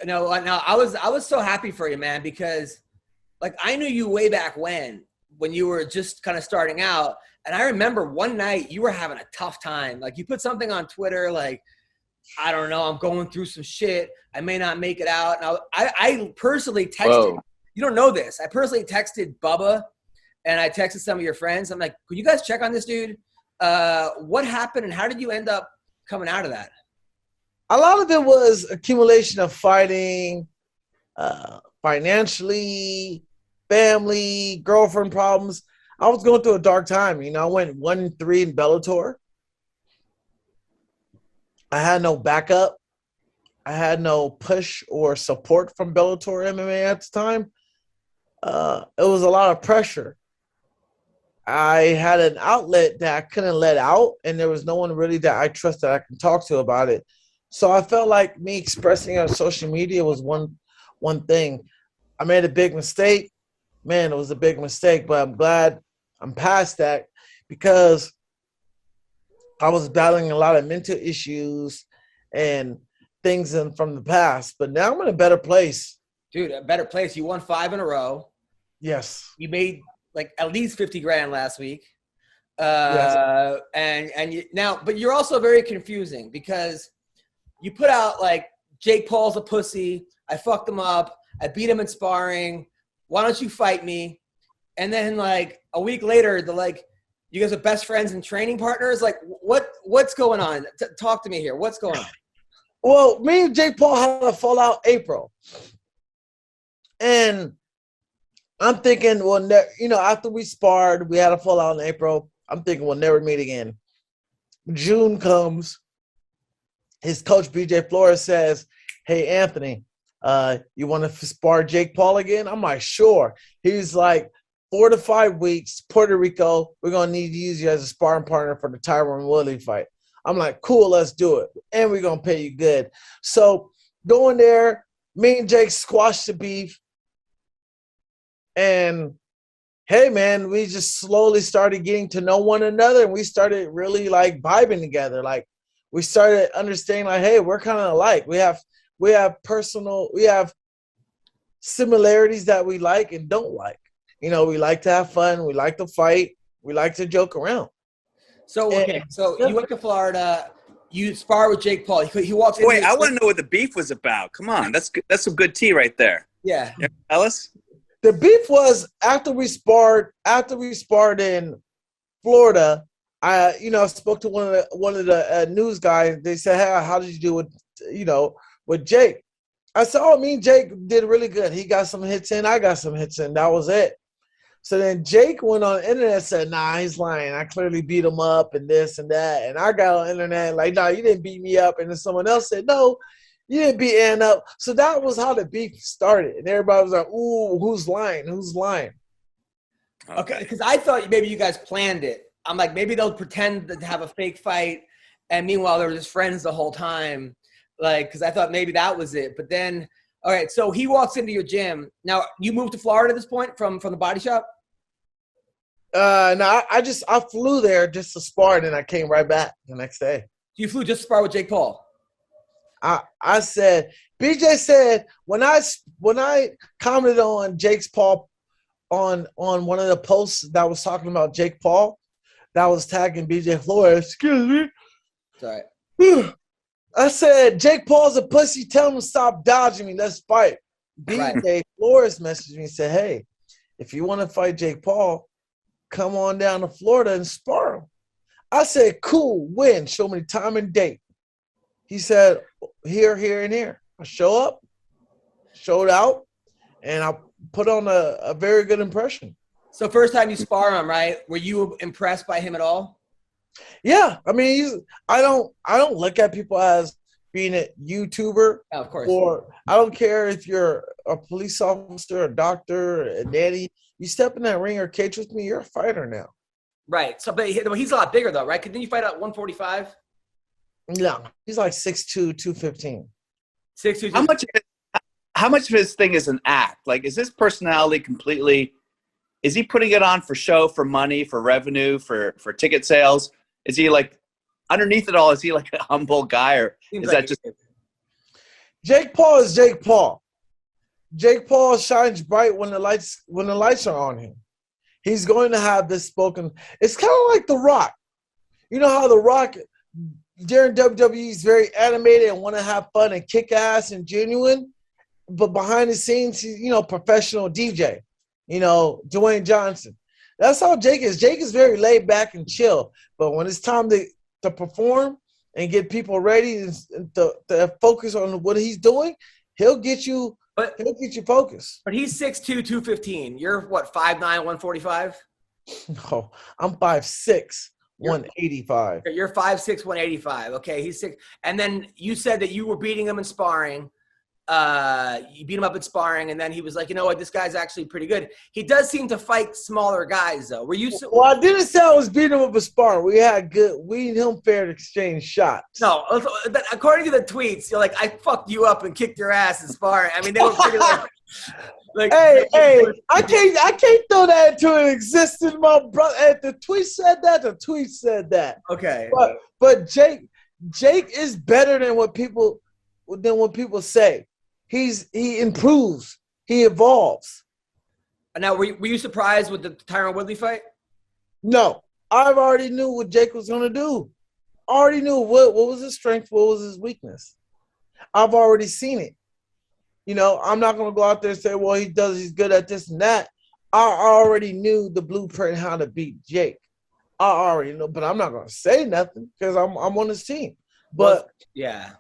No, I was so happy for you, man, because, like, I knew you way back when you were just kind of starting out. And I remember one night you were having a tough time. Like, you put something on Twitter, like, I don't know, I'm going through some shit. I may not make it out. And I personally texted. Whoa. You don't know this. I personally texted Bubba, and I texted some of your friends. I'm like, could you guys check on this dude? What happened, and how did you end up coming out of that? A lot of it was accumulation of fighting, financially, family, girlfriend problems. I was going through a dark time. You know, I went 1-3 in Bellator. I had no backup. I had no push or support from Bellator MMA at the time. It was a lot of pressure. I had an outlet that I couldn't let out, and there was no one really that I trust that I can talk to about it. So I felt like me expressing on social media was one thing. I made a big mistake. Man, it was a big mistake, but I'm glad I'm past that because I was battling a lot of mental issues and things from the past. But now I'm in a better place. Dude, a better place. You won 5 in a row. Yes. You made like at least 50 grand last week. Yes. But you're also very confusing because you put out like Jake Paul's a pussy. I fucked him up. I beat him in sparring. Why don't you fight me? And then like a week later, you guys are best friends and training partners. Like what's going on? Talk to me here. What's going on? Well, me and Jake Paul had a fallout April. And I'm thinking, after we sparred, we had a fallout in April. I'm thinking we'll never meet again. June comes. His coach, BJ Flores, says, "Hey, Anthony, you want to spar Jake Paul again?" I'm like, sure. He's like, 4 to 5 weeks, Puerto Rico, we're going to need to use you as a sparring partner for the Tyron Woodley fight. I'm like, cool, let's do it. And we're going to pay you good. So going there, me and Jake squashed the beef. And, hey, man, we just slowly started getting to know one another. And we started really, like, vibing together. Like, we started understanding, like, hey, we're kind of alike. We have similarities that we like and don't like. You know, we like to have fun. We like to fight. We like to joke around. So you went to Florida. You spar with Jake Paul. He walks in. Wait, I want to know what the beef was about. Come on, that's good. That's some good tea right there. Yeah. Tell us. The beef was after we sparred in Florida. I spoke to one of the news guys. They said, "Hey, how did you do with Jake?" I said, "Oh, me and Jake did really good. He got some hits in. I got some hits in. That was it." So then Jake went on the internet and said, "Nah, he's lying. I clearly beat him up and this and that." And I got on the internet like, "Nah, you didn't beat me up." And then someone else said, "No, You didn't beat Ann up. So that was how the beef started. And everybody was like, ooh, who's lying? Who's lying? Okay, because I thought maybe you guys planned it. I'm like, maybe they'll pretend to have a fake fight, and meanwhile they were just friends the whole time. Like, because I thought maybe that was it. But then, all right, so he walks into your gym. Now, you moved to Florida at this point from the body shop? No, I flew there just to spar, and then I came right back the next day. You flew just to spar with Jake Paul? I said, BJ said when I commented on Jake's Paul on one of the posts that was talking about Jake Paul, that was tagging BJ Flores. Excuse me. Sorry. I said, Jake Paul's a pussy. Tell him to stop dodging me. Let's fight. BJ Flores messaged me and said, hey, if you want to fight Jake Paul, come on down to Florida and spar him. I said, cool, when? Show me time and date. He said, here, and here. I show up, showed out, and I put on a very good impression. So first time you spar him, right? Were you impressed by him at all? Yeah. I mean, I don't look at people as being a YouTuber. Yeah, of course. Or I don't care if you're a police officer, a doctor, a daddy. You step in that ring or cage with me, you're a fighter now. Right. So, but he's a lot bigger though, right? Didn't you fight at 145? No, he's like 6'2", 215. 6'2". How much of his thing is an act? Like, is his personality completely? Is he putting it on for show, for money, for revenue, for ticket sales? Is he like underneath it all? Is he like a humble guy, or Seems is like that just? Jake Paul is Jake Paul. Jake Paul shines bright when the lights are on him. He's going to have this spoken. It's kind of like The Rock. You know how The Rock during WWE is very animated and want to have fun and kick ass and genuine, but behind the scenes, he's, professional DJ. Dwayne Johnson. That's how Jake is. Jake is very laid back and chill, but when it's time to perform and get people ready and to focus on what he's doing, he'll get you focused. But he's 6'2", 215. You're what, 5'9", 145? No, I'm 5'6", 185. You're 5'6", 185. Okay, he's 6. And then you said that you were beating him in sparring. You beat him up in sparring, and then he was like, you know what, this guy's actually pretty good. He does seem to fight smaller guys, though. Were you? Well, I didn't say I was beating him up in sparring. We and him fair to exchange shots. No, according to the tweets, you're like, I fucked you up and kicked your ass in sparring. I mean, they were pretty like hey, I can't throw that into existence, my brother. If the tweet said that, the tweet said that. Okay. But Jake is better than what people say. He improves. He evolves. Now, were you surprised with the Tyron Woodley fight? No. I already knew what Jake was going to do. I already knew what was his strength, what was his weakness. I've already seen it. I'm not going to go out there and say, well, he's good at this and that. I already knew the blueprint how to beat Jake. I already know, but I'm not going to say nothing because I'm on his team. But yeah.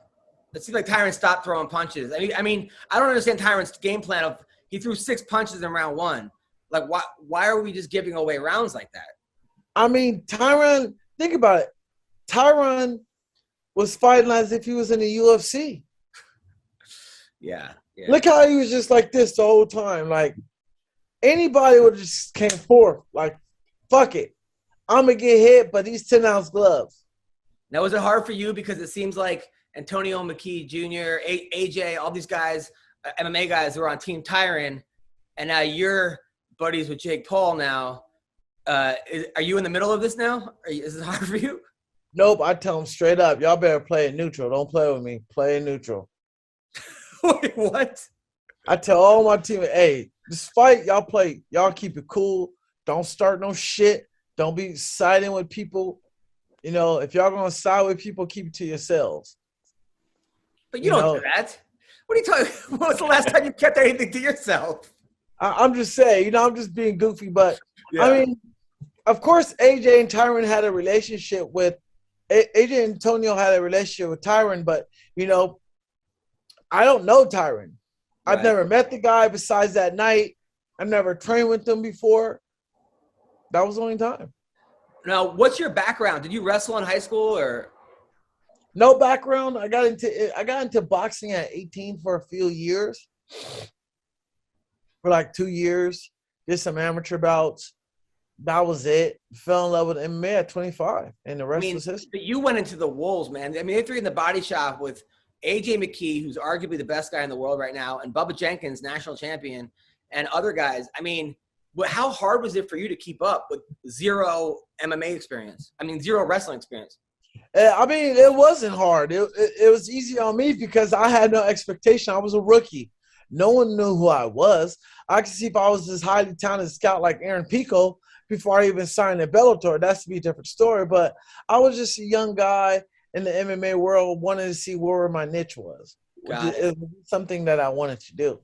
It seems like Tyron stopped throwing punches. I mean, I don't understand Tyron's game plan of he threw 6 punches in round 1. Like, why are we just giving away rounds like that? I mean, Tyron, think about it. Tyron was fighting as if he was in the UFC. Yeah. Look how he was just like this the whole time. Like, anybody would have just came forth. Like, fuck it. I'm going to get hit, but these 10-ounce gloves. Now, was it hard for you because it seems like Antonio McKee Jr., AJ, all these guys, MMA guys who are on Team Tyron, and now you're buddies with Jake Paul now. Are you in the middle of this now? Is it hard for you? Nope. I tell them straight up, y'all better play it neutral. Don't play with me. Play it neutral. Wait, what? I tell all my team, hey, this fight, y'all keep it cool. Don't start no shit. Don't be siding with people. If y'all going to side with people, keep it to yourselves. But you don't do that. What are you talking? When was the last time you kept anything to yourself? I'm just saying, I'm just being goofy. But, yeah. I mean, of course, AJ and Tyron had a relationship with – AJ and Antonio had a relationship with Tyron. But, I don't know Tyron. Right. I've never met the guy besides that night. I've never trained with him before. That was the only time. Now, what's your background? Did you wrestle in high school or? No background. I got into boxing at 18 for a few years. For like 2 years. Did some amateur bouts. That was it. Fell in love with MMA at 25, and the rest was history. But you went into the wolves, man. I mean, they threw you in the body shop with AJ McKee, who's arguably the best guy in the world right now, and Bubba Jenkins, national champion, and other guys. I mean, how hard was it for you to keep up with zero MMA experience? I mean, zero wrestling experience. I mean, it wasn't hard. It was easy on me because I had no expectation. I was a rookie. No one knew who I was. I could see if I was this highly talented scout like Aaron Pico before I even signed at Bellator. That's to be a different story. But I was just a young guy in the MMA world wanting to see where my niche was. It was something that I wanted to do.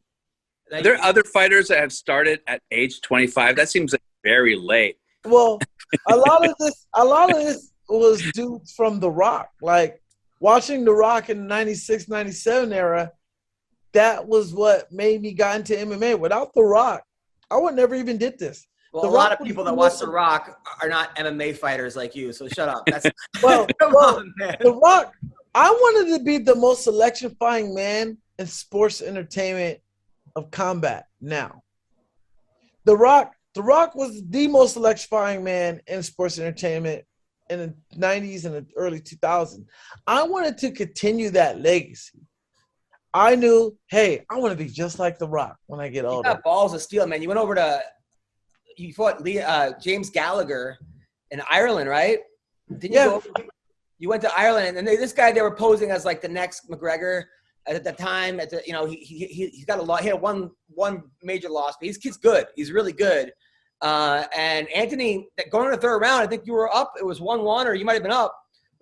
Are there other fighters that have started at age 25? That seems like very late. Well, a lot of this was dudes from The Rock. Like watching The Rock in the 96, 97 era, that was what made me got into MMA. Without The Rock, I would never even did this. Well, a lot of people that watch The Rock are not MMA fighters like you, so shut up. That's well, on, man. The Rock, I wanted to be the most electrifying man in sports entertainment of combat now. The Rock was the most electrifying man in sports entertainment in the 90s and the early 2000s. I wanted to continue that legacy. I knew, hey, I want to be just like The Rock when I get older. You got balls of steel, man. You went over to – you fought James Gallagher in Ireland, right? Didn't you go over, you went to Ireland, and this guy they were posing as like the next McGregor at the time. He's got a lot. He had one major loss, but he's good. He's really good. And Anthony, going to the third round, I think you were up. It was 1-1, or you might have been up.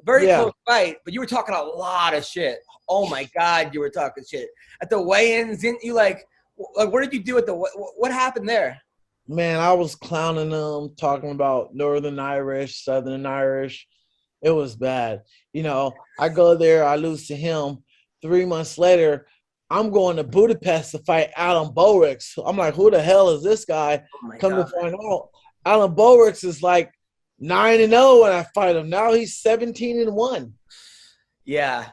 Very close fight, but you were talking a lot of shit. Oh my God, you were talking shit at the weigh-ins. Didn't you like what did you do at the? What happened there? Man, I was clowning them, talking about Northern Irish, Southern Irish. It was bad. You know, I go there, I lose to him. 3 months later, I'm going to Budapest to fight Alan Bowerix. I'm like, who the hell is this guy? Come to find out, Alan Bowerix is like 9-0 when I fight him. Now he's 17-1. Yeah.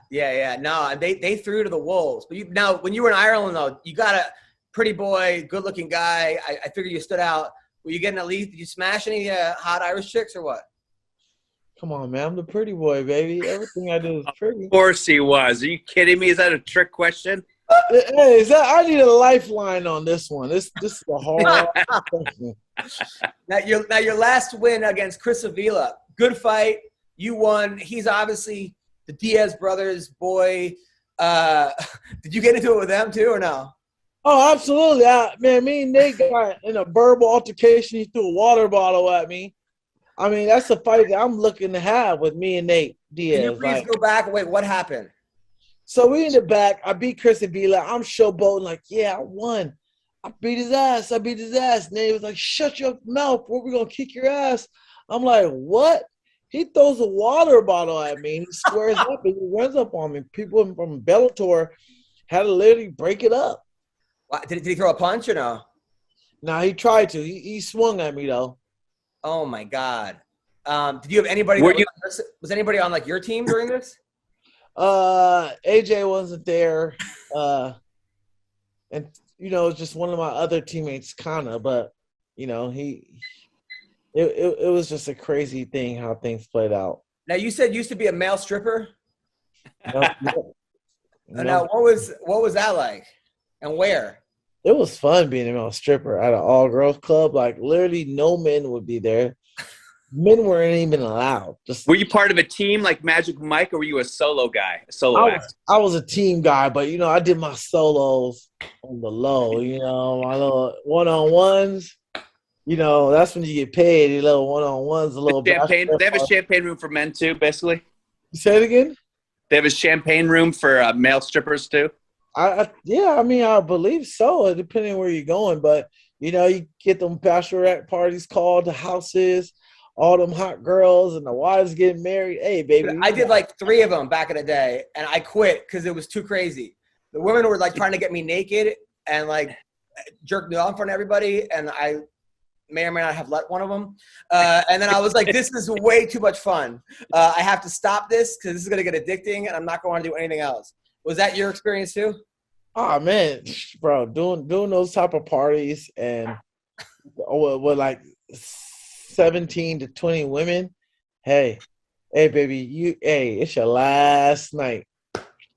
No, they threw to the wolves. But now, when you were in Ireland, though, you got a pretty boy, good-looking guy. I figured you stood out. Were you getting at least? Did you smash any hot Irish chicks or what? Come on, man. I'm the pretty boy, baby. Everything I do is pretty. Of course he was. Are you kidding me? Is that a trick question? Hey, I need a lifeline on this one. This is a hard question. Now your last win against Chris Avila, good fight. You won. He's obviously the Diaz brothers' boy. Did you get into it with them too, or no? Oh, absolutely. Man, me and Nate got in a verbal altercation. He threw a water bottle at me. I mean, that's a fight that I'm looking to have with me and Nate Diaz. Can you please go back? Wait, what happened? So we in the back. I beat Chris Avila. I'm showboating like, yeah, I won. I beat his ass. Nate was like, shut your mouth. We're going to kick your ass. I'm like, what? He throws a water bottle at me. And he squares up and he runs up on me. People from Bellator had to literally break it up. What, did he throw a punch or no? No, he tried to. He swung at me, though. Oh, my God. Did you have anybody? Was anybody on, like, your team during this? AJ wasn't there. And, you know, just one of my other teammates, kind of. But, you know, it was just a crazy thing how things played out. Now, you said you used to be a male stripper? No. Now, what was that like? And where? It was fun being a male stripper at an all-girls club. Like, literally no men would be there. Men weren't even allowed. Were you part of a team like Magic Mike, or were you a solo guy, act? I was a team guy, but, you know, I did my solos on the low, you know, my little one-on-ones. You know, that's when you get paid. Your little one-on-ones, a little champagne. They have a champagne room for men, too, basically? Say it again? They have a champagne room for male strippers, too? Yeah, I mean, I believe so, depending on where you're going. But, you know, you get them bachelorette parties called, the houses, all them hot girls, and the wives getting married. Hey, baby. I did like 3 of them back in the day, and I quit because it was too crazy. The women were like trying to get me naked and like jerk me off in front of everybody, and I may or may not have let one of them. And then I was like, this is way too much fun. I have to stop this because this is going to get addicting and I'm not going to do anything else. Was that your experience too? Oh man, bro, doing those type of parties and with like 17 to 20 women. Hey, baby, it's your last night.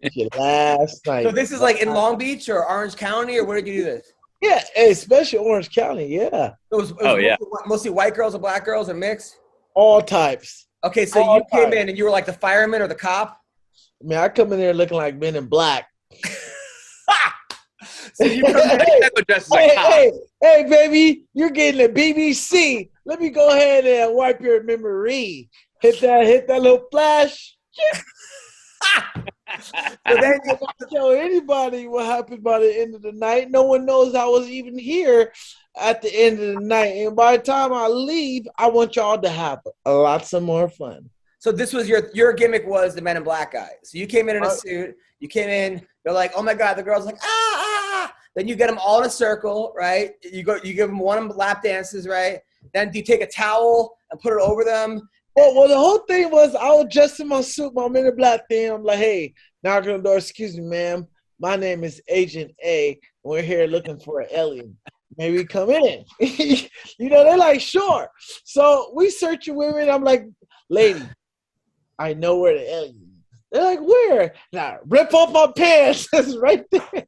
It's your last night. So this is like in Long Beach or Orange County, or where did you do this? Yeah, especially Orange County. Yeah. It was mostly white girls or black girls or mixed? All types. Okay, so you came in and you were like the fireman or the cop? Man, I come in there looking like Men in Black. So you come in, hey, baby, you're getting a BBC. Let me go ahead and wipe your memory. Hit that little flash. So then you don't tell anybody what happened by the end of the night. No one knows I was even here at the end of the night. And by the time I leave, I want y'all to have lots of more fun. So this was your gimmick was the Men in Black guy. So you came in a suit. You came in. They're like, oh my God. The girl's like, ah. Then you get them all in a circle, right? You give them one lap dances, right? Then do you take a towel and put it over them? Well, the whole thing was I was dressed in my suit, my Men in Black thing. I'm like, hey, knock on the door. Excuse me, ma'am. My name is Agent A. We're here looking for an alien. Maybe come in. They're like, sure. So we searching women. I'm like, lady, I know where the alien is. They're like, where? Now, rip off my pants. It's right there.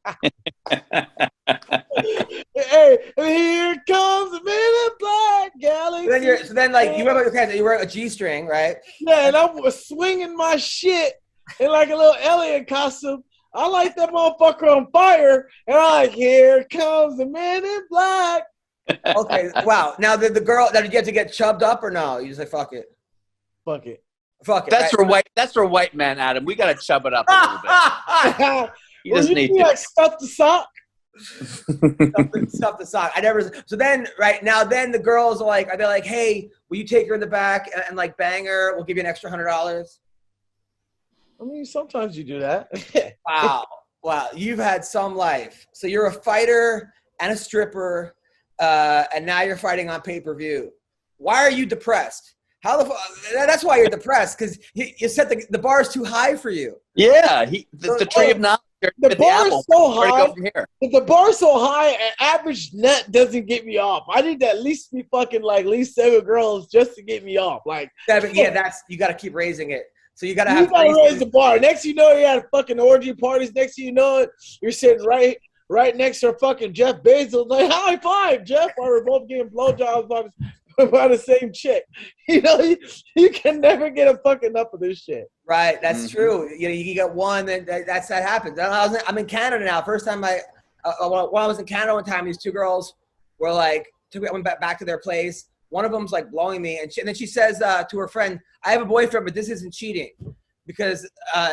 Hey, here comes the Men in Black galaxy. So then you remember you wear a G-string, right? Yeah, and I was swinging my shit in like a little alien costume. I light that motherfucker on fire, and I'm like, here comes the Men in Black. Okay, wow. Now, did the girl, did you have to get chubbed up or no? You just like, fuck it. Fuck it. Fuck it. That's for white men, Adam. We got to chub it up a little bit. You just need to. Like stuff the sock. Stuff the sock. So then, right now, then the girls are they like, hey, will you take her in the back and like bang her? We'll give you an extra $100. I mean, sometimes you do that. Wow. You've had some life. So you're a fighter and a stripper, and now you're fighting on pay-per-view. Why are you depressed? That's why you're depressed, because you set the bar is too high for you. Yeah, the tree of knowledge. The bar is so high. If the bar is so high, an average net doesn't get me off. I need to at least be fucking like at least 7 girls just to get me off. Like 7, you got to keep raising it. So you got to raise the bar. Next you know, you're at fucking orgy parties. Next you know it, you're sitting right next to fucking Jeff Bezos. Like, high five, Jeff. While we're both getting blowjobs by the same chick. You can never get a fucking up of this shit. Right, that's true. You get one, and that happens. I'm in Canada now. First time when I was in Canada one time, these 2 girls were like, went back to their place. One of them's like blowing me, and then she says to her friend, "I have a boyfriend, but this isn't cheating because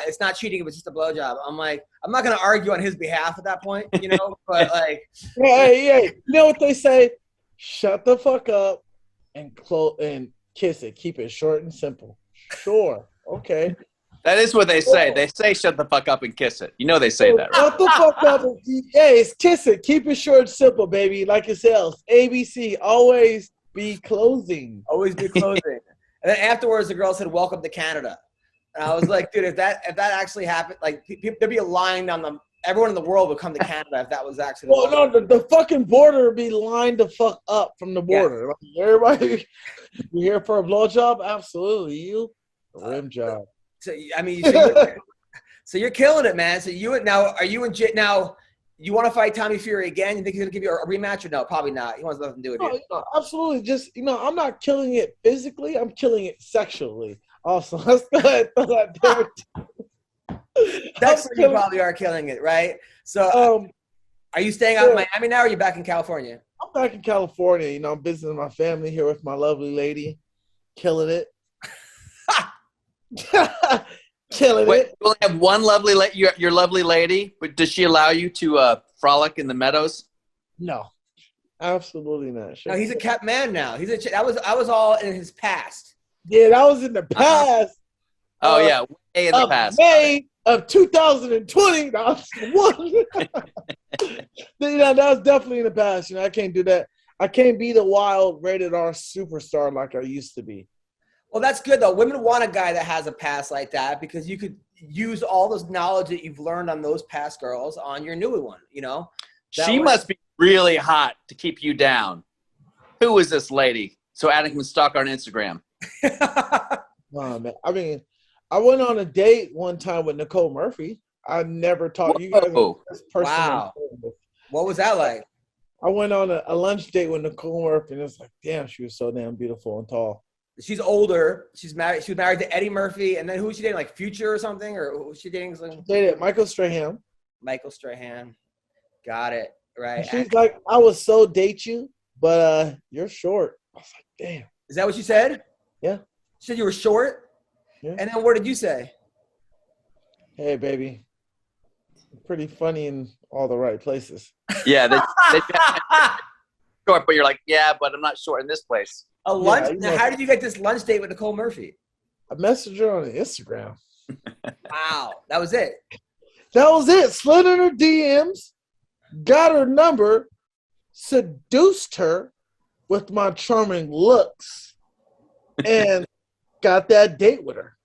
it's not cheating. It was just a blowjob." I'm like, I'm not gonna argue on his behalf at that point, But like, hey, you know what they say? Shut the fuck up and kiss it. Keep it short and simple. Sure. Okay. That is what they say. They say shut the fuck up and kiss it. They say that, right? Shut the fuck up and it's kiss it. Keep it short and simple, baby. Like it sells. ABC. Always be closing. Always be closing. And then afterwards, the girl said, "Welcome to Canada." And I was like, dude, if that actually happened, like there'd be a line down the. Everyone in the world would come to Canada if that was actually. Well, no, the fucking border would be lined the fuck up from the border. Yeah. Everybody, you here for a blowjob? Absolutely, you a rim job. So I mean, so you're killing it, man. So are you in now? You want to fight Tommy Fury again? You think he's gonna give you a rematch or no? Probably not. He wants nothing to do with you. No, absolutely. Just I'm not killing it physically. I'm killing it sexually. Also, let's go ahead and throw that there. That's where you probably are killing it, right? So, are you staying out in Miami now, or are you back in California? I'm back in California. I'm visiting my family here with my lovely lady, killing it. Killing it. You only have one lovely your lovely lady, but does she allow you to frolic in the meadows? No, absolutely not. No, he's a kept man now. I was all in his past. Yeah, that was in the past. Oh yeah, way in the past. May of 2020. That was one. That was definitely in the past. I can't do that. I can't be the wild rated R superstar like I used to be. Well, that's good though. Women want a guy that has a past like that because you could use all this knowledge that you've learned on those past girls on your newer one. You know, She must be really hot to keep you down. Who is this lady? So Adam can stalk her on Instagram. Oh, man. I mean, I went on a date one time with Nicole Murphy. I never talked. You guys are the first person. Wow. What was that like? I went on a lunch date with Nicole Murphy, and it's like, damn, she was so damn beautiful and tall. She's older. She's married. She was married to Eddie Murphy, and then who was she dating? Like Future or something, or who was she dating? Dated Michael Strahan. Michael Strahan. Got it. Right. And she's like, I would so date you, but you're short. I was like, damn. Is that what she said? Yeah. She said you were short? Yeah. And then what did you say? Hey, baby. Pretty funny in all the right places. Yeah, they short, but you're like, yeah, but I'm not short in this place. A lunch? Yeah, Now, how did you get this lunch date with Nicole Murphy? I messaged her on Instagram. Wow. That was it. That was it. Slid in her DMs, got her number, seduced her with my charming looks, and got that date with her.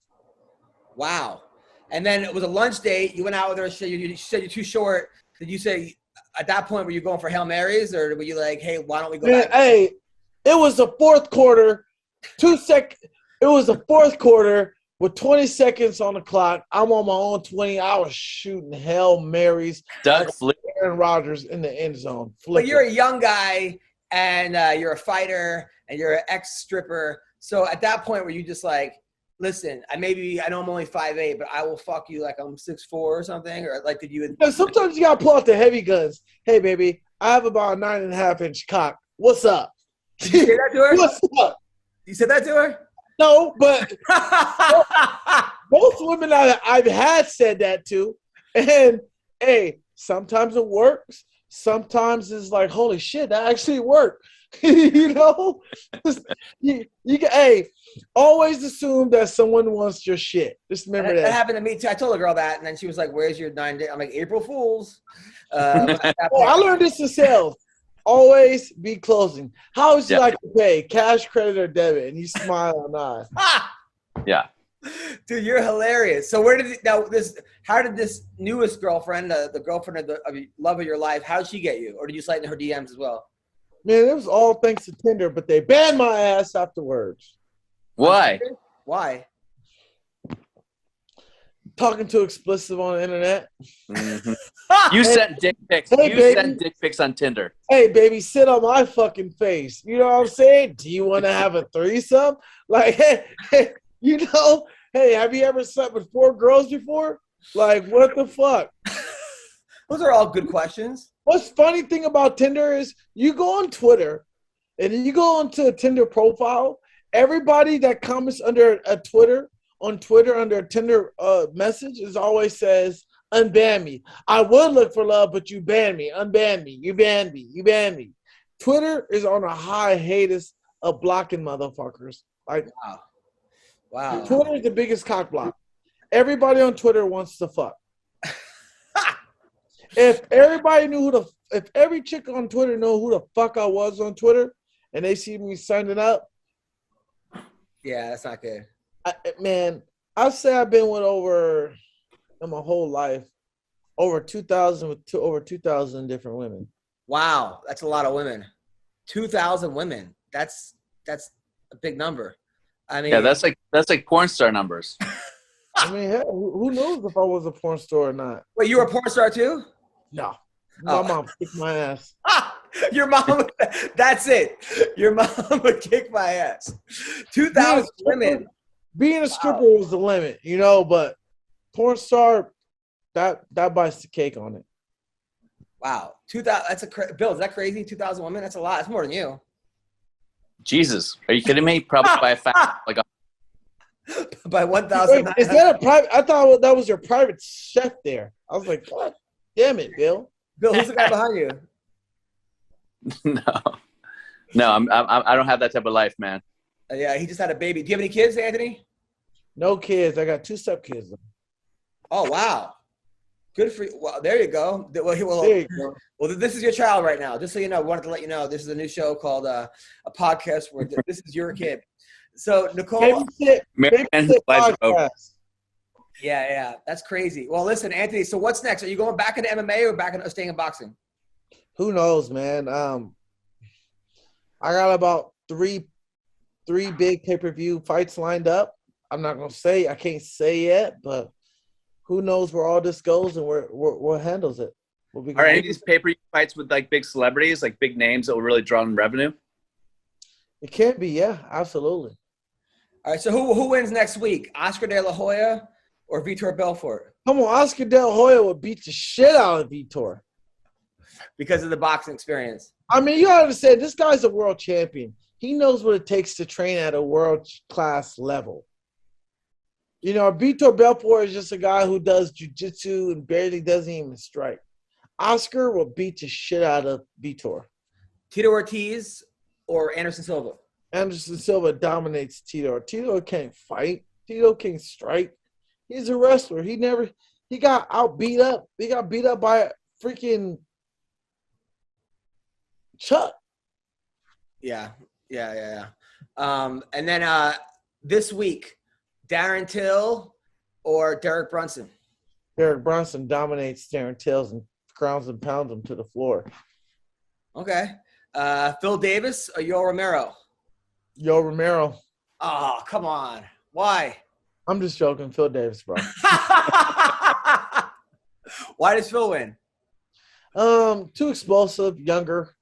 Wow. And then it was a lunch date. You went out with her. She said you're too short. Did you say at that point, were you going for Hail Marys, or were you like, hey, why don't we go back? Hey, it was the fourth quarter. It was the fourth quarter with 20 seconds on the clock. I'm on my own 20. I was shooting Hail Marys. Doug Flip. Aaron Rodgers in the end zone. But you're a young guy, and you're a fighter, and you're an ex-stripper. So at that point, were you just like, listen, I know I'm only 5'8", but I will fuck you like I'm 6'4" or something? Or like, did you? Because sometimes you got to pull out the heavy guns. Hey, baby, I have about a 9.5-inch cock. What's up? Did you say that to her? What's up? You said that to her? No, but most women I've had said that to. And, hey, sometimes it works. Sometimes it's like, holy shit, that actually worked. You know? Hey, always assume that someone wants your shit. Just remember that. That happened to me, too. I told a girl that, and then she was like, where's your 9 day? I'm like, April Fools. I learned this in sales. Always be closing. How would you like to pay? Cash, credit, or debit? And you smile and nod. Yeah. Dude, you're hilarious. So how did this newest girlfriend, the girlfriend of the love of your life, how did she get you? Or did you slide in her DMs as well? Man, it was all thanks to Tinder, but they banned my ass afterwards. Why? Why? Talking too explicit on the internet. Mm-hmm. You sent dick pics. Sent dick pics on Tinder. Hey, baby, sit on my fucking face. You know what I'm saying? Do you want to have a threesome? Like, hey, you know, hey, have you ever slept with 4 girls before? Like, what the fuck? Those are all good questions. What's funny thing about Tinder is you go on Twitter and you go onto a Tinder profile, everybody that comments under a Twitter under a Tinder message is always says, unban me. I would look for love, but you banned me. Unban me. You banned me. You banned me. Twitter is on a high hiatus of blocking motherfuckers. Like, wow. Twitter is the biggest cock block. Everybody on Twitter wants to fuck. If every chick on Twitter know who the fuck I was on Twitter and they see me signing up. Yeah, that's not good. Man, I'd say I've been with in my whole life, over 2,000 different women. Wow, that's a lot of women. 2,000 women. That's a big number. I mean, yeah, that's like porn star numbers. I mean, hell, who knows if I was a porn star or not? Wait, you were a porn star too? No. My mom kicked my ass. Your mom, that's it. Your mom would kick my ass. 2,000 women. Being a stripper was the limit, you know, but porn star, that bites the cake on it. Wow. 2,000, that's Bill, is that crazy? 2,000 women? That's a lot. That's more than you. Jesus. Are you kidding me? Probably by a fact like by 1,000. Is that a private? I thought that was your private chef there. I was like, God damn it, Bill. Bill, who's the guy behind you? No, I don't have that type of life, man. Yeah, he just had a baby. Do you have any kids, Anthony? No kids. I got 2 stepkids. Oh, wow. Good for you. Well, there you go. There you go. Well, this is your child right now. Just so you know, wanted to let you know this is a new show called a podcast where this is your kid. So Nicole, Babysit podcast. Yeah, that's crazy. Well, listen, Anthony. So what's next? Are you going back into MMA or back into staying in boxing? Who knows, man? I got about three big pay-per-view fights lined up. I'm not gonna say, I can't say yet, but who knows where all this goes and where handles it. Are any of these pay-per-view fights with like big celebrities, like big names that will really draw in revenue? It can be, yeah, absolutely. All right, so who wins next week? Oscar De La Hoya or Vitor Belfort? Come on, Oscar De La Hoya would beat the shit out of Vitor. Because of the boxing experience. I mean, you gotta understand, this guy's a world champion. He knows what it takes to train at a world-class level. You know, Vitor Belfort is just a guy who does jiu-jitsu and barely doesn't even strike. Oscar will beat the shit out of Vitor. Tito Ortiz or Anderson Silva? Anderson Silva dominates Tito. Tito can't fight. Tito can't strike. He's a wrestler. He got beat up. He got beat up by freaking Chuck. Yeah. And then this week, Darren Till or Derek Brunson? Derek Brunson dominates Darren Till and grounds and pounds him to the floor. Okay. Phil Davis or Yoel Romero? Yoel Romero. Oh, come on. Why? I'm just joking. Phil Davis, bro. Why does Phil win? Too explosive, younger,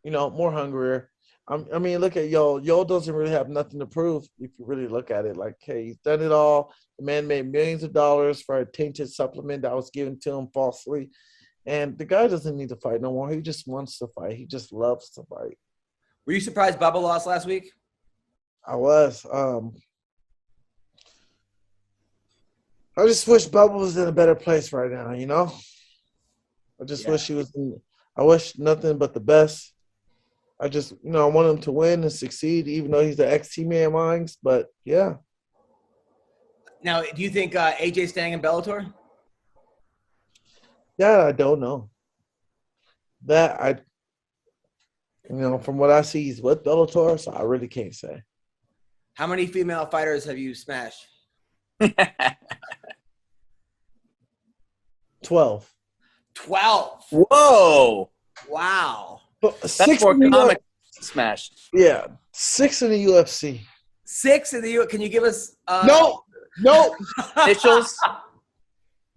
more hungrier. I mean, look at Yoel. Yoel doesn't really have nothing to prove if you really look at it. Like, hey, he's done it all. The man made millions of dollars for a tainted supplement that was given to him falsely. And the guy doesn't need to fight no more. He just wants to fight. He just loves to fight. Were you surprised Bubba lost last week? I was. I just wish Bubba was in a better place right now, I just wish he was I wish nothing but the best. I just, I want him to win and succeed, even though he's the ex-teammate of mine. But, yeah. Now, do you think AJ's staying in Bellator? Yeah, I don't know. From what I see, he's with Bellator, so I really can't say. How many female fighters have you smashed? 12. 12. Whoa. Wow. That's more common smash. Yeah. 6 in the UFC. 6 in the UFC. Can you give us No. Initials?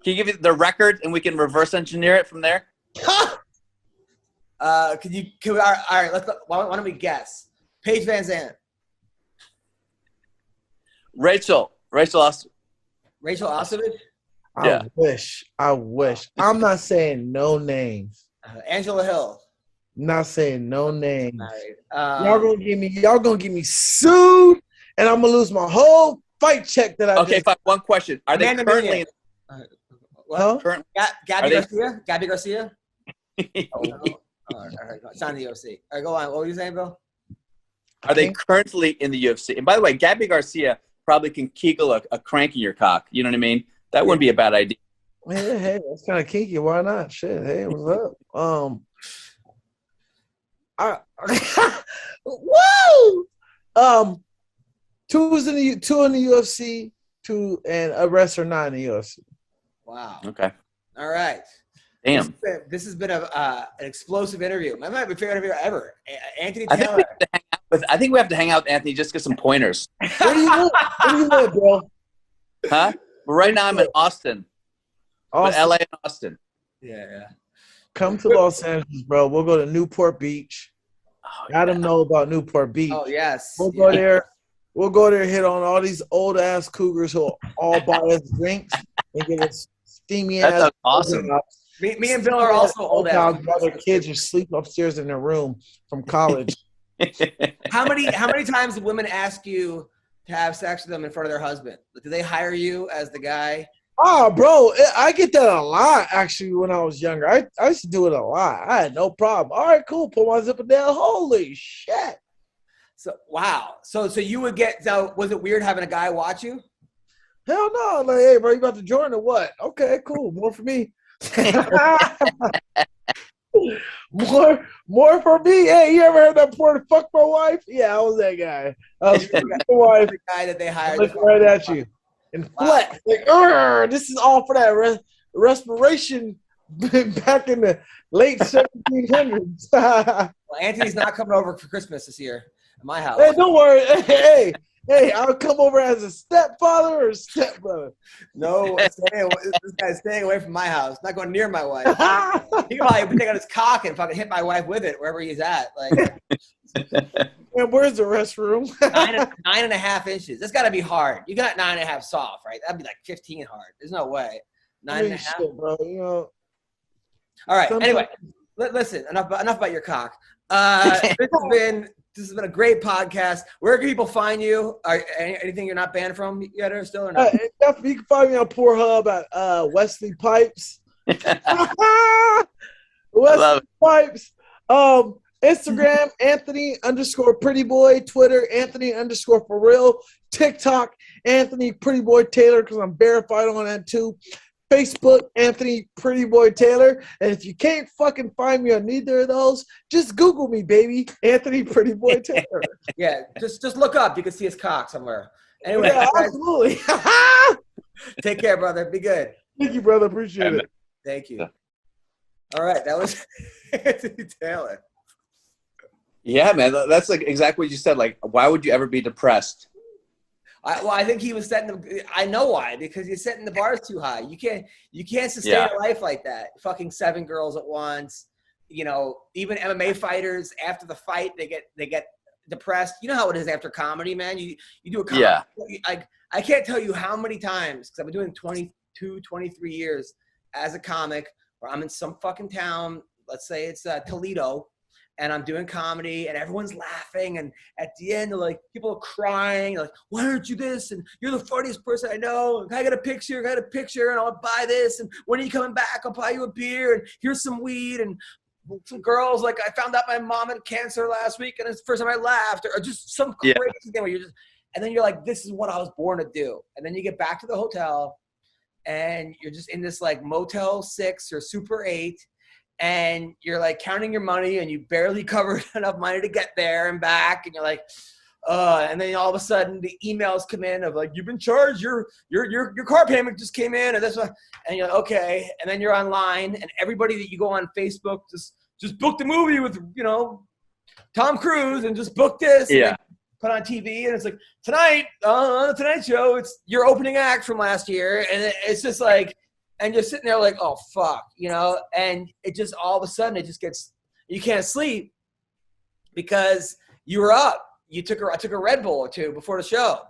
Can you give it the record and we can reverse engineer it from there? all right, let's go. Why don't we guess? Paige Van Zandt. Rachel Ostovich. Rachel Ostovich? I wish. I'm not saying no names. Angela Hill. Not saying no names. Right. Y'all gonna get me sued, and I'm gonna lose my whole fight check that I Okay, fine. One question. Are they currently Gabby Garcia? It's not in the UFC. All right, go on. What were you saying, Bill? Are they currently in the UFC? And by the way, Gabby Garcia probably can kegel a crank in your cock. You know what I mean? That wouldn't be a bad idea. Hey, that's kind of kinky. Why not? Shit. Hey, what's up? Woo! 2 in the UFC, 2 and a wrestler 9 in the UFC. Wow. Okay. All right. Damn. This has been an explosive interview. That might be my favorite interview ever. Anthony I Taylor. think we have to hang out with Anthony just get some pointers. Where do you live, bro? Huh? But right now I'm in Austin. But LA and Austin. Yeah. Come to Los Angeles, bro. We'll go to Newport Beach. Let them know about Newport Beach. Oh, yes. We'll go there. We'll go there and hit on all these old-ass cougars who all buy us drinks and get us steamy-ass. That's awesome. Me and Bill are also old-ass. Other kids just sleep upstairs in their room from college. How many times do women ask you to have sex with them in front of their husband? Do they hire you as the guy? Oh, bro, I get that a lot, actually, when I was younger. I used to do it a lot. I had no problem. All right, cool. Pull my zipper down. Holy shit. So, wow. So you would get – so was it weird having a guy watch you? Hell no. Like, hey, bro, you about to join or what? Okay, cool. More for me. More for me. Hey, you ever heard that porn? Fuck my wife. Yeah, I was that guy. I was fucking my wife. The guy that they hired. Looking right at you and flex. Like, this is all for that respiration back in the late 1700s. Well, Anthony's not coming over for Christmas this year at my house. Hey, don't worry. Hey, I'll come over as a stepfather or a stepbrother. No, this guy's staying away from my house. Not going near my wife. He can probably take out his cock and fucking hit my wife with it wherever he's at. Like, man, where's the restroom? 9.5 inches. That's got to be hard. You got 9.5 soft, right? That'd be like 15 hard. There's no way. 9.5. Shit, bro. You know. All right. Anyway, listen. Enough about your cock. This has been a great podcast. Where can people find you? Anything you're not banned from yet or still or not? You can find me on Pornhub at Wesley Pipes. Wesley Pipes. Instagram, Anthony_prettyboy. Twitter, Anthony_for_real. TikTok, Anthony Pretty Boy Taylor, because I'm verified on that too. Facebook, Anthony Pretty Boy Taylor. And if you can't fucking find me on neither of those, just Google me, baby. Anthony Pretty Boy Taylor. Yeah, just look up. You can see his cock somewhere. Anyway, yeah, absolutely. Take care, brother. Be good. Thank you, brother. Appreciate it. Thank you. All right, that was Anthony Taylor. Yeah, man. That's like exactly what you said. Like, why would you ever be depressed? I think he was setting I know why, because he's setting the bars too high. You can't sustain a life like that. Fucking 7 girls at once. You know, even MMA fighters after the fight, they get depressed. You know how it is after comedy, man. You do a comedy. Yeah. I can't tell you how many times, because I've been doing 22, 23 years as a comic, where I'm in some fucking town. Let's say it's Toledo. And I'm doing comedy, and everyone's laughing, and at the end, they're like, people are crying, like, why aren't you this? And you're the funniest person I know. I got a picture, and I'll buy this. And when are you coming back? I'll buy you a beer, and here's some weed. And some girls, like, I found out my mom had cancer last week, and it's the first time I laughed, or just some crazy thing where you're just, and then you're like, this is what I was born to do. And then you get back to the hotel, and you're just in this, like, Motel 6 or Super 8, and you're like counting your money, and you barely covered enough money to get there and back, and you're like, and then all of a sudden the emails come in of like, you've been charged, your car payment just came in, and this one, and you're like, okay, and then you're online, and everybody that you go on Facebook just booked a movie with, you know, Tom Cruise, and just booked this, and put on TV, and it's like, tonight on the Tonight Show, it's your opening act from last year, and it's just like. And you're sitting there like, oh, fuck, you know, and it just all of a sudden it just gets, you can't sleep because you were up. I took a Red Bull or 2 before the show.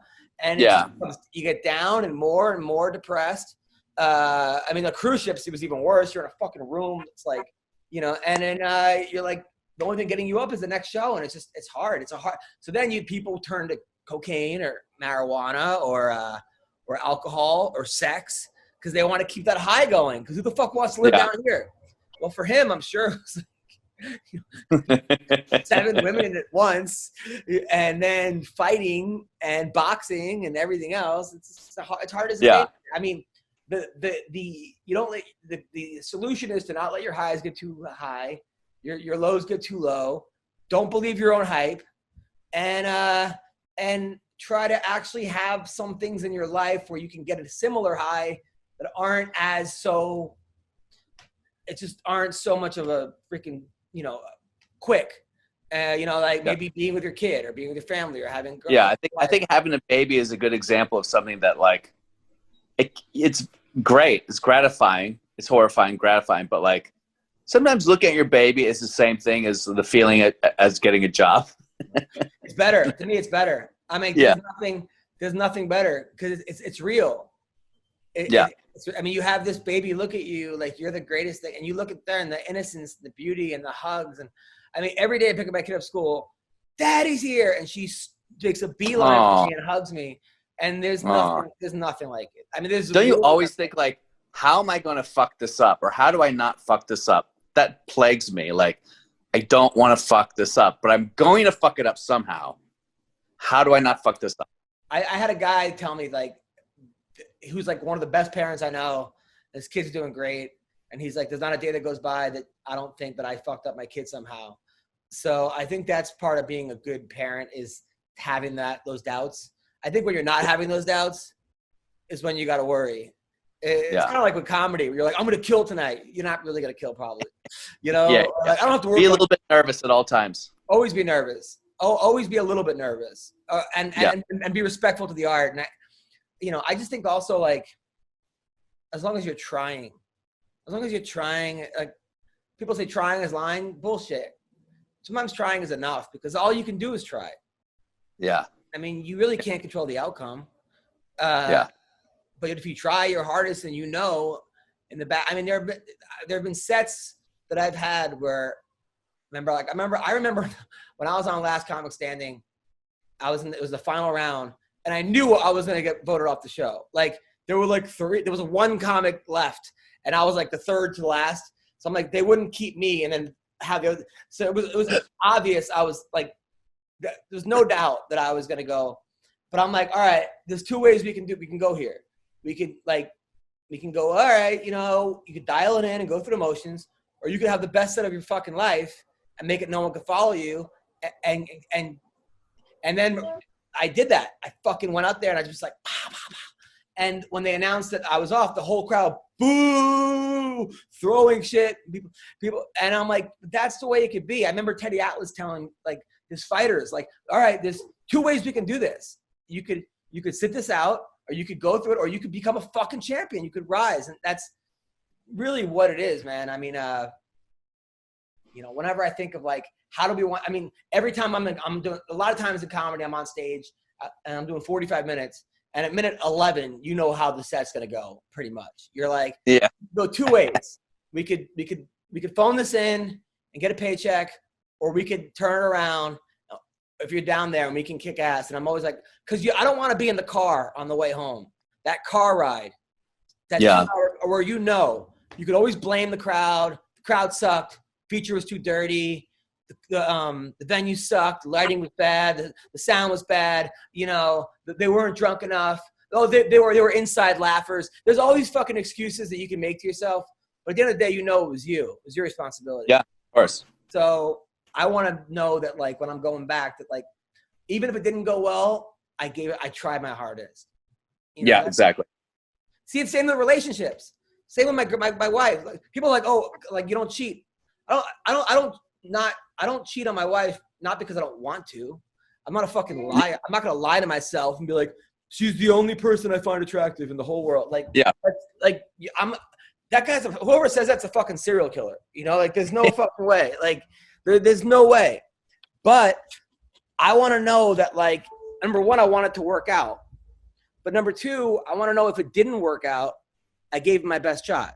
And you get down and more depressed. I mean, the cruise ships, it was even worse. You're in a fucking room. It's like, you know, and then you're like, the only thing getting you up is the next show. And it's hard. So then people turn to cocaine or marijuana or alcohol or sex, because they want to keep that high going. Because who the fuck wants to live down here? Well, for him, I'm sure it was 7 women at once, and then fighting and boxing and everything else. It's hard as it. I mean, the solution is to not let your highs get too high, your lows get too low. Don't believe your own hype, and try to actually have some things in your life where you can get a similar high. That aren't so much of a freaking, you know, quick, you know, like maybe being with your kid or being with your family or having. I think having a baby is a good example of something that like, it's great. It's gratifying. It's horrifying, gratifying. But like sometimes looking at your baby is the same thing as the feeling as getting a job. It's better. To me, it's better. I mean, there's nothing better because it's real. I mean, you have this baby look at you like you're the greatest thing, and you look at there and the innocence, the beauty, and the hugs. And I mean, every day I pick up my kid up school, Daddy's here, and she makes a beeline for me and hugs me. And there's nothing like it. I mean, don't you always think like, how am I going to fuck this up, or how do I not fuck this up? That plagues me. Like, I don't want to fuck this up, but I'm going to fuck it up somehow. How do I not fuck this up? I had a guy tell me like. Who's like one of the best parents I know. His kid's doing great. And he's like, there's not a day that goes by that I don't think that I fucked up my kid somehow. So I think that's part of being a good parent is having those doubts. I think when you're not having those doubts is when you got to worry. It's kind of like with comedy where you're like, I'm going to kill tonight. You're not really going to kill probably, you know? Yeah. Like, I don't have to worry. Be a little bit nervous at all times. Always be nervous. Always be a little bit nervous and be respectful to the art. And I just think also like, as long as you're trying, like people say trying is lying. Bullshit. Sometimes trying is enough because all you can do is try. Yeah. I mean, you really can't control the outcome. But if you try your hardest and in the back, I mean, there have been sets that I've had where, I remember when I was on Last Comic Standing, it was the final round, and I knew I was going to get voted off the show. Like, there were like there was one comic left, and I was like the third to last. So I'm like, they wouldn't keep me and then have the other. So it was obvious. I was like, there's no doubt that I was going to go. But I'm like, all right, there's two ways we can go here. We can go, all right, you could dial it in and go through the motions, or you could have the best set of your fucking life and make it no one could follow you. And then I did that. I fucking went out there and I was just like, bah, bah, bah. And when they announced that I was off, the whole crowd, boo, throwing shit, people. And I'm like, that's the way it could be. I remember Teddy Atlas telling like his fighters, like, all right, there's two ways we can do this. You could sit this out, or you could go through it, or you could become a fucking champion. You could rise. And that's really what it is, man. I mean, whenever I think of like, how do we want, I mean, every time I'm doing, a lot of times in comedy, I'm on stage and I'm doing 45 minutes. And at minute 11, you know how the set's going to go pretty much. You're like, yeah, go two ways. We could phone this in and get a paycheck, or we could turn it around if you're down there and we can kick ass. And I'm always like, because I don't want to be in the car on the way home. That car ride, that 2 hour, where you could always blame the crowd. The crowd sucked. Feature was too dirty. The venue sucked. The lighting was bad. The sound was bad. They weren't drunk enough. Oh, they were inside laughers. There's all these fucking excuses that you can make to yourself. But at the end of the day, it was you. It was your responsibility. Yeah, of course. So I want to know that, like, when I'm going back, that, like, even if it didn't go well, I tried my hardest. Yeah, exactly. See, it's same with relationships. Same with my wife. Like, people are like, oh, like, you don't cheat. I don't cheat on my wife, not because I don't want to. I'm not a fucking liar. I'm not gonna lie to myself and be like, she's the only person I find attractive in the whole world. Like, yeah, like that guy's whoever says that's a fucking serial killer. Like, there's no fucking way. Like, there's no way. But I want to know that, like, number one, I want it to work out. But number two, I want to know if it didn't work out, I gave it my best shot.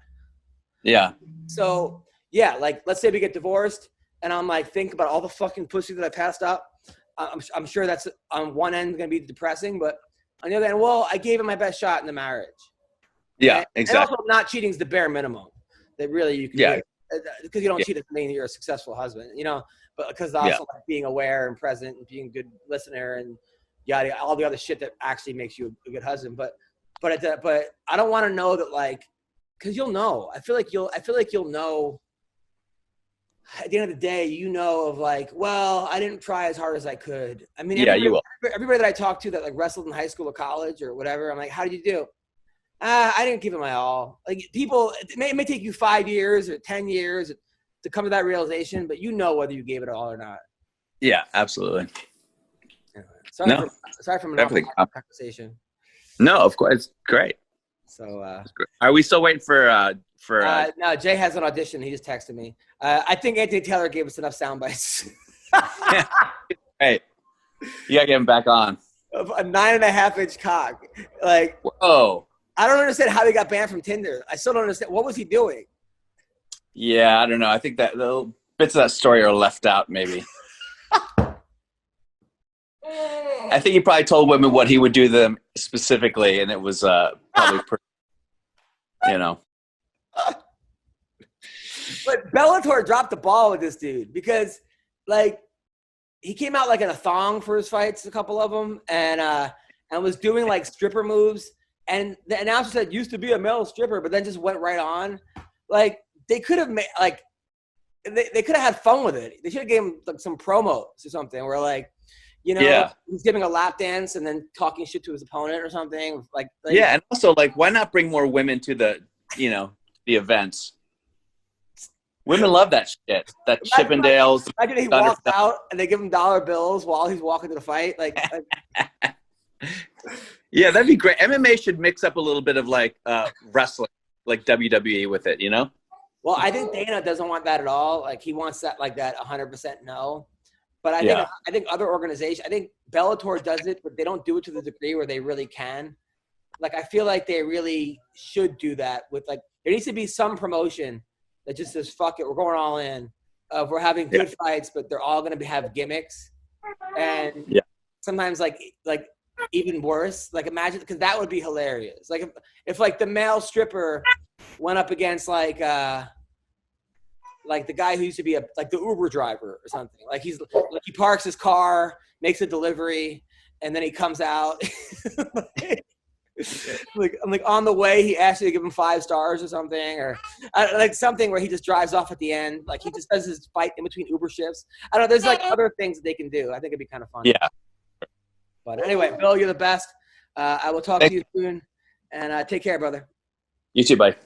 Yeah. So yeah, like, let's say we get divorced. And I'm like, think about all the fucking pussy that I passed up. I'm sure that's on one end going to be depressing, but on the other end, well, I gave it my best shot in the marriage. Yeah, exactly. And also, not cheating is the bare minimum that really you can do. Because you don't cheat doesn't mean you're a successful husband, but because also like being aware and present and being a good listener and yada, all the other shit that actually makes you a good husband. But I don't want to know that, like, because you'll know. I feel like you'll know. At the end of the day, of like, well, I didn't try as hard as I could. I mean, you will. Everybody that I talk to that like wrestled in high school or college or whatever, I'm like, how did you do? I didn't give it my all. Like, people, it may take you 5 years or 10 years to come to that realization, but whether you gave it all or not. Yeah, absolutely. Anyway, sorry for an conversation. No, of course, it's great. So, are we still waiting for? No, Jay has an audition. He just texted me. I think Anthony Taylor gave us enough sound bites. Hey, you gotta get him back on. A 9.5-inch cock. Like, whoa. I don't understand how he got banned from Tinder. I still don't understand. What was he doing? Yeah, I don't know. I think that the bits of that story are left out, maybe. I think he probably told women what he would do to them specifically, and it was probably, But Bellator dropped the ball with this dude because, like, he came out like in a thong for his fights, a couple of them, and was doing like stripper moves. And the announcer said used to be a male stripper, but then just went right on. Like, they could have made like they could have had fun with it. They should have gave him like some promos or something where like, you know, he's giving a lap dance and then talking shit to his opponent or something. Like yeah, and also like, why not bring more women to the, you know, the events? Women love that shit. That Chippendales. Imagine he walks out and they give him dollar bills while he's walking to the fight. Like yeah, that'd be great. MMA should mix up a little bit of like wrestling, like WWE with it, you know? Well, I think Dana doesn't want that at all. Like he wants that like that 100% no. But I think other organizations, I think Bellator does it, but they don't do it to the degree where they really can. Like I feel like they really should do that with like there needs to be some promotion that just says fuck it, we're going all in. We're having good fights, but they're all going to have gimmicks. And sometimes like even worse. Like imagine, because that would be hilarious. Like if like the male stripper went up against like the guy who used to be like the Uber driver or something. Like he parks his car, makes a delivery, and then he comes out. like on the way, he asks you to give him 5 stars or something, or like something where he just drives off at the end. Like he just does his fight in between Uber shifts. I don't know. There's like other things that they can do. I think it'd be kind of fun. Yeah. But anyway, Bill, you're the best. I will talk to you soon, and take care, brother. You too, bye.